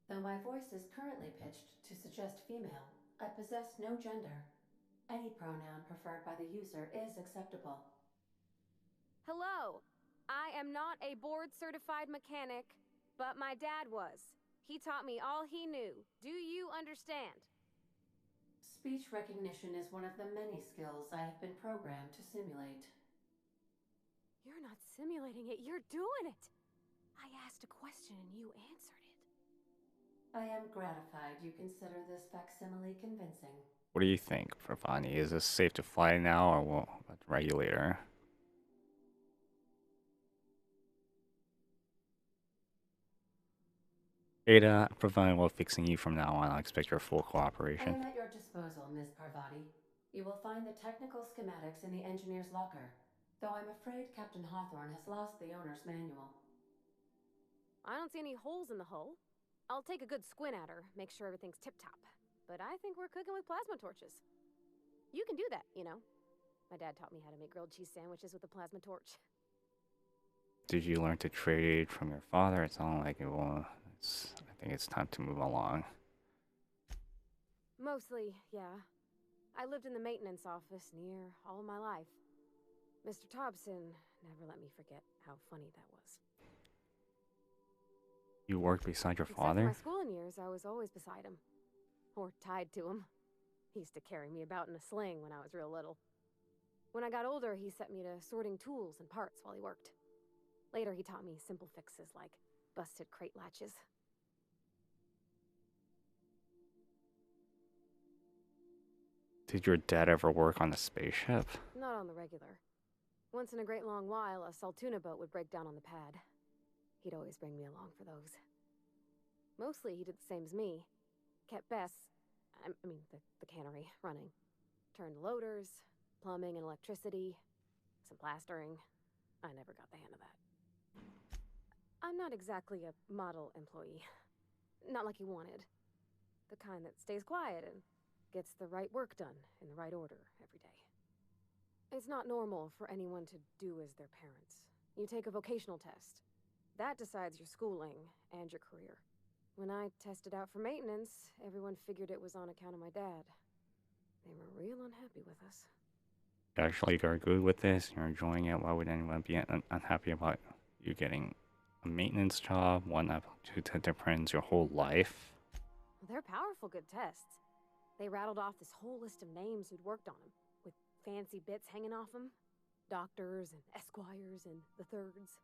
Though my voice is currently pitched to suggest female, I possess no gender. Any pronoun preferred by the user is acceptable. Hello! I am not a board-certified mechanic, but my dad was. He taught me all he knew. Do you understand? Speech recognition is one of the many skills I have been programmed to simulate. You're not simulating it, you're doing it! I asked a question and you answered it. I am gratified you consider this facsimile convincing. What do you think, Pravani? Is this safe to fly now, or what about the regulator? Ada, Pravani will fixing you from now on. I expect your full I cooperation. am at your disposal, Ms. Parvati. You will find the technical schematics in the engineer's locker, though I'm afraid Captain Hawthorne has lost the owner's manual. I don't see any holes in the hull. I'll take a good squint at her, make sure everything's tip-top. But I think we're cooking with plasma torches. You can do that, you know. My dad taught me how to make grilled cheese sandwiches with a plasma torch. Did you learn to trade from your father? It sounded like it will. I think it's time to move along. Mostly, yeah. I lived in the maintenance office near all my life. Mr. Thompson never let me forget how funny that was. You worked beside your Except for father? my schooling years, I was always beside him. Or tied to him. He used to carry me about in a sling when I was real little. When I got older, he set me to sorting tools and parts while he worked. Later, he taught me simple fixes like busted crate latches. Did your dad ever work on a spaceship? Not on the regular. Once in a great long while, a Saltuna boat would break down on the pad. He'd always bring me along for those. Mostly, he did the same as me. Kept Bess, the cannery, running. Turned loaders, plumbing and electricity, some plastering. I never got the hang of that. I'm not exactly a model employee. Not like he wanted. The kind that stays quiet and gets the right work done in the right order every day. It's not normal for anyone to do as their parents. You take a vocational test. That decides your schooling and your career. When I tested out for maintenance, everyone figured it was on account of my dad. They were real unhappy with us. You actually are good with this. You're enjoying it. Why would anyone be unhappy about you getting a maintenance job? One that depends your whole life. Well, they're powerful good tests. They rattled off this whole list of names who'd worked on them, with fancy bits hanging off them. Doctors and esquires and the thirds.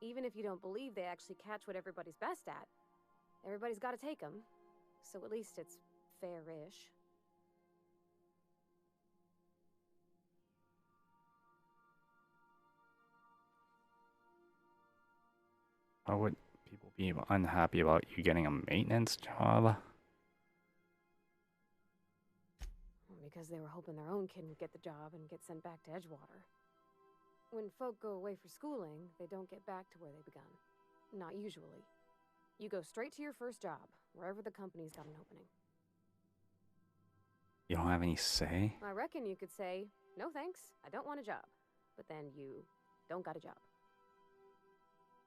Even if you don't believe they actually catch what everybody's best at, everybody's got to take them. So at least it's fair-ish. Why would people be unhappy about you getting a maintenance job? Because they were hoping their own kid would get the job and get sent back to Edgewater. When folk go away for schooling, they don't get back to where they begun. Not usually. You go straight to your first job, wherever the company's got an opening. You don't have any say? I reckon you could say, no thanks, I don't want a job. But then you don't got a job.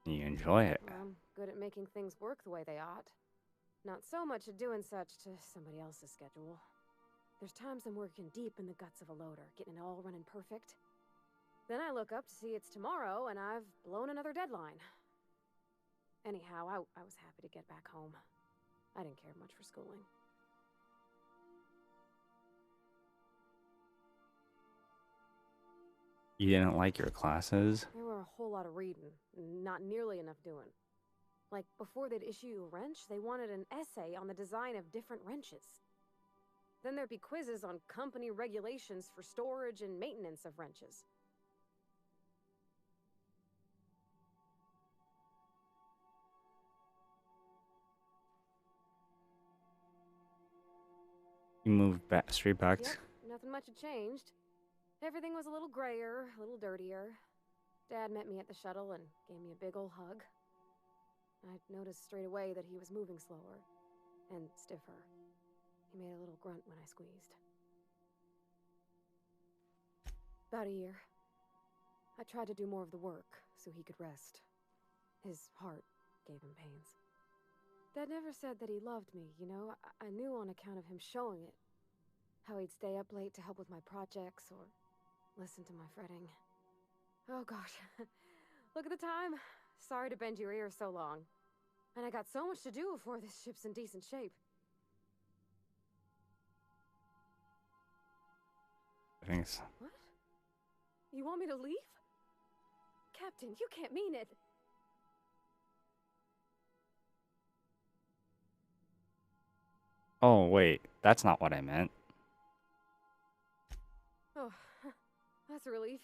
You enjoy it. I'm good at making things work the way they ought. Not so much at doing such to somebody else's schedule. There's times I'm working deep in the guts of a loader, getting it all running perfect. Then I look up to see it's tomorrow and I've blown another deadline. Anyhow, I was happy to get back home. I didn't care much for schooling. You didn't like your classes? There were a whole lot of reading, not nearly enough doing. Like, before they'd issue you a wrench, they wanted an essay on the design of different wrenches. Then there'd be quizzes on company regulations for storage and maintenance of wrenches. You moved back straight back to... Yep, nothing much had changed. Everything was a little grayer, a little dirtier. Dad met me at the shuttle and gave me a big ol' hug. I noticed straight away that he was moving slower and stiffer. He made a little grunt when I squeezed. About a year. I tried to do more of the work so he could rest. His heart gave him pains. Dad never said that he loved me, you know? I knew on account of him showing it. How he'd stay up late to help with my projects or listen to my fretting. Oh gosh, look at the time. Sorry to bend your ear so long. And I got so much to do before this ship's in decent shape. Thanks. What? You want me to leave? Captain, you can't mean it. Oh, wait. That's not what I meant. Oh, that's a relief.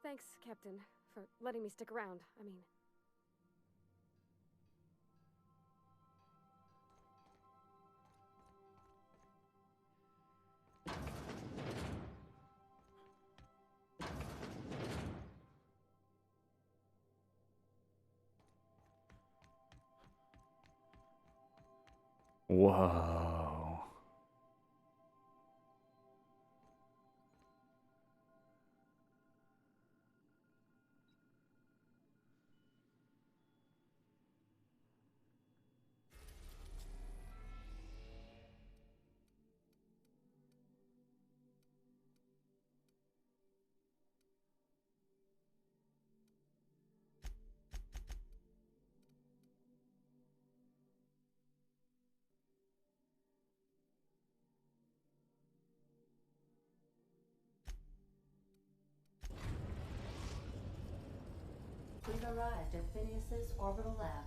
Thanks, Captain, for letting me stick around. I mean... Whoa. We've arrived at Phineas's orbital lab.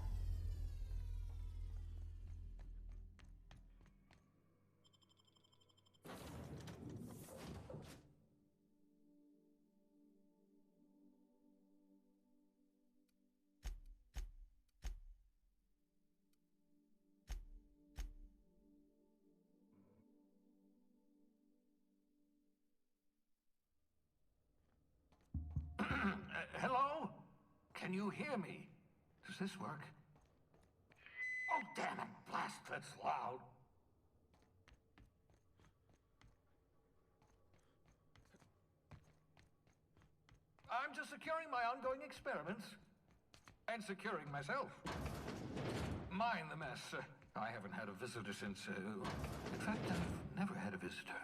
Hello? Can you hear me? Does this work? Oh, damn it! Blast, that's loud. I'm just securing my ongoing experiments. And securing myself. Mind the mess. I haven't had a visitor since... in fact, I've never had a visitor.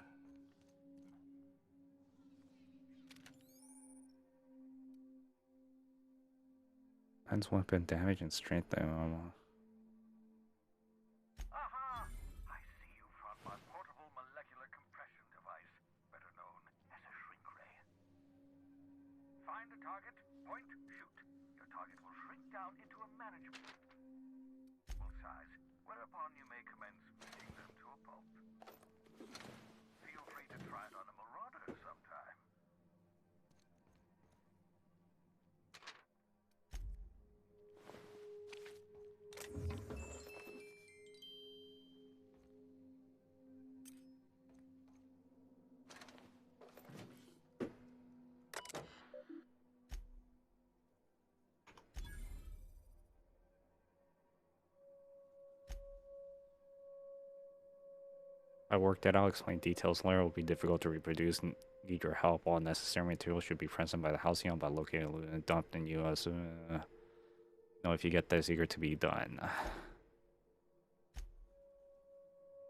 Depends weapon damage and strength. Aha! I see you found my portable molecular compression device, better known as a shrink ray. Find the target, point, shoot. Your the target will shrink down into a manageable size, whereupon you may commence beating them to a pulp. Feel free to try it on a marauder sometime. I worked that out, explain details later, will be difficult to reproduce. Need your help. All necessary materials should be present by the Halcyon by locating and dumped in US. Know if you get this, eager to be done.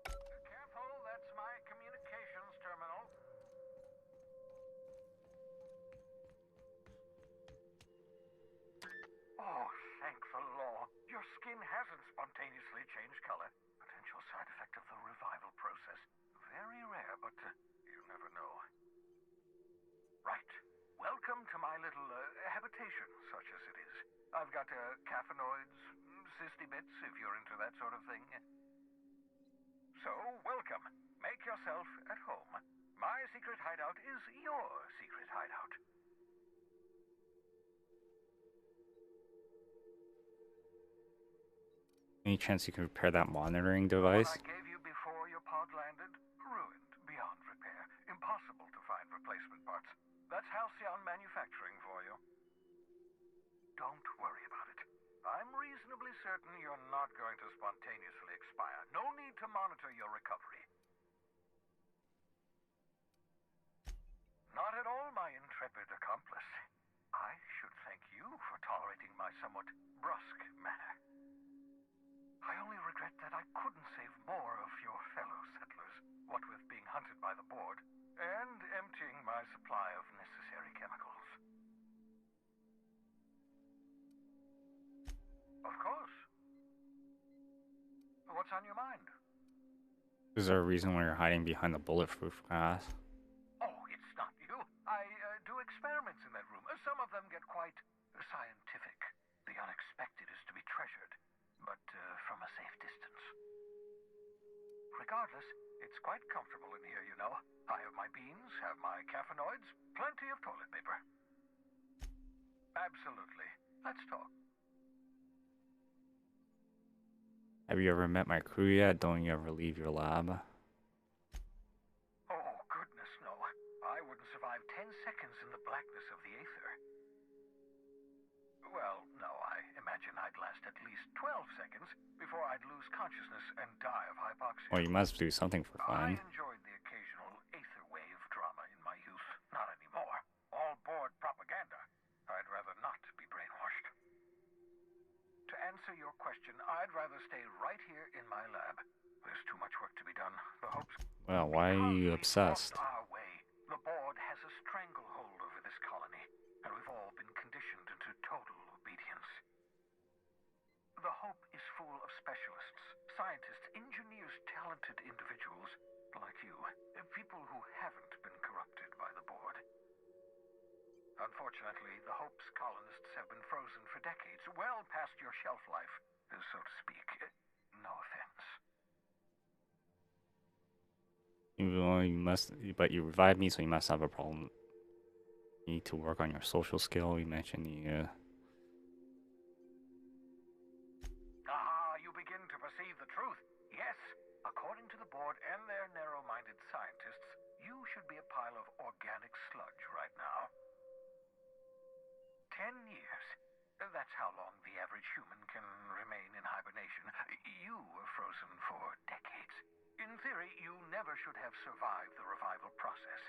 Careful, that's my communications terminal. Oh, thank the law. Your skin hasn't spontaneously changed color. Potential side effect of the revival process. Very rare, but you never know. Right. Welcome to my little habitation, such as it is. I've got caffeinoids, cysty bits, if you're into that sort of thing. So, welcome. Make yourself at home. My secret hideout is your secret hideout. Any chance you can repair that monitoring device? What I gave you before your pod landed, ruined beyond repair. Impossible to find replacement parts. That's Halcyon manufacturing for you. Don't worry about it. I'm reasonably certain you're not going to spontaneously expire. No need to monitor your recovery. Not at all, my intrepid accomplice. I should thank you for tolerating my somewhat brusque manner. I only regret that I couldn't save more of your fellow settlers, what with being hunted by the board, and emptying my supply of necessary chemicals. Of course. What's on your mind? Is there a reason why you're hiding behind the bulletproof glass? Oh, it's not you. I do experiments in that room. Some of them get quite scientific. The unexpected is to be treasured, but from a safe distance. Regardless, it's quite comfortable in here, you know. I have my beans, have my caffeinoids, plenty of toilet paper. Absolutely. Let's talk. Have you ever met my crew yet? Don't you ever leave your lab? Oh, goodness, no. I wouldn't survive 10 seconds in the blackness of the Aether. Well, no, I imagine I'd last at least 12 seconds before I'd lose consciousness and die of hypoxia. Well, you must do something for fun. I enjoyed the occasional Aether wave drama in my youth. Not anymore. All board propaganda. I'd rather not be brainwashed. To answer your question, I'd rather stay right here in my lab. There's too much work to be done. The hopes... Well, why are you obsessed? Our way. The board has a stranglehold over this colony, and we've all been conditioned into total obedience. The Hope is full of specialists, scientists, engineers, talented individuals like you. People who haven't been corrupted by the board. Unfortunately, the Hope's colonists have been frozen for decades, well past your shelf life, so to speak. No offense. But you revived me, so you must have a problem. You need to work on your social skill. You mentioned the, you begin to perceive the truth. Yes, according to the board and their narrow-minded scientists, you should be a pile of organic sludge right now. 10 years. That's how long the average human can remain in hibernation. You were frozen for decades. In theory, you never should have survived the revival process.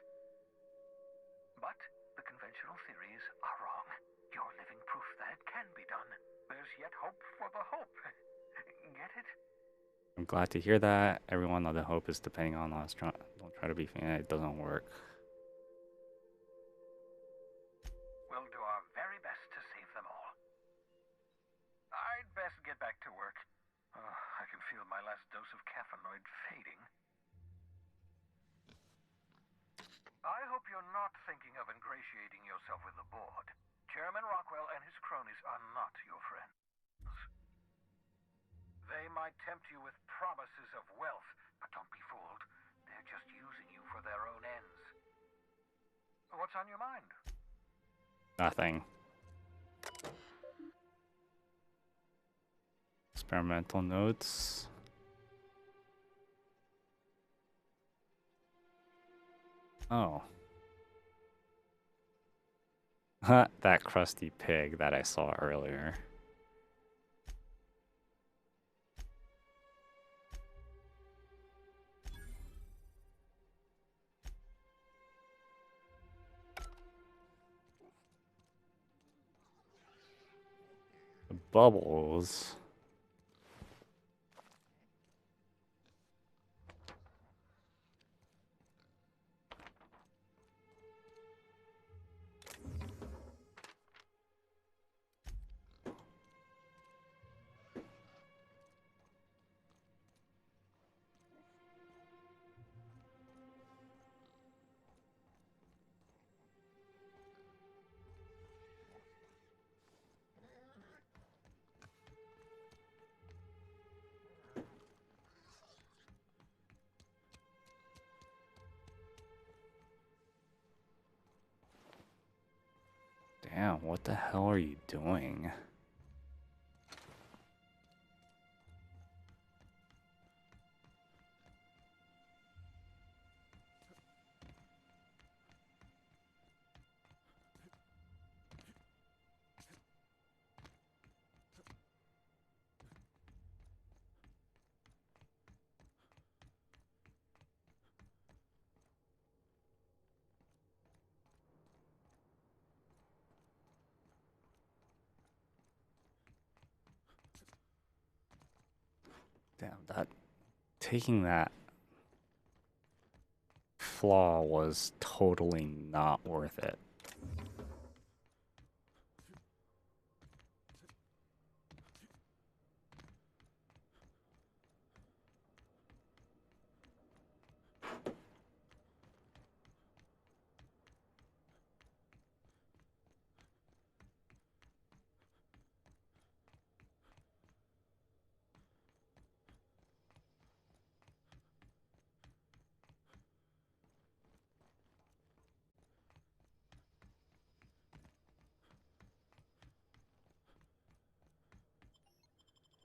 But the conventional theories are wrong. You're living proof that it can be done. There's yet hope for the Hope. Get it? I'm glad to hear that. Everyone on the Hope is depending on us. Don't try to be fan. It doesn't work. We'll do our very best to save them all. I'd best get back to work. I can feel my last dose of caffeinoid fading. I hope you're not thinking of ingratiating yourself with the board. Chairman Rockwell and his cronies are not your friends. They might tempt you with promises of wealth, but don't be fooled. They're just using you for their own ends. What's on your mind? Nothing. Experimental notes. Oh. That crusty pig that I saw earlier. The bubbles. Damn, what the hell are you doing? Damn, taking that flaw was totally not worth it.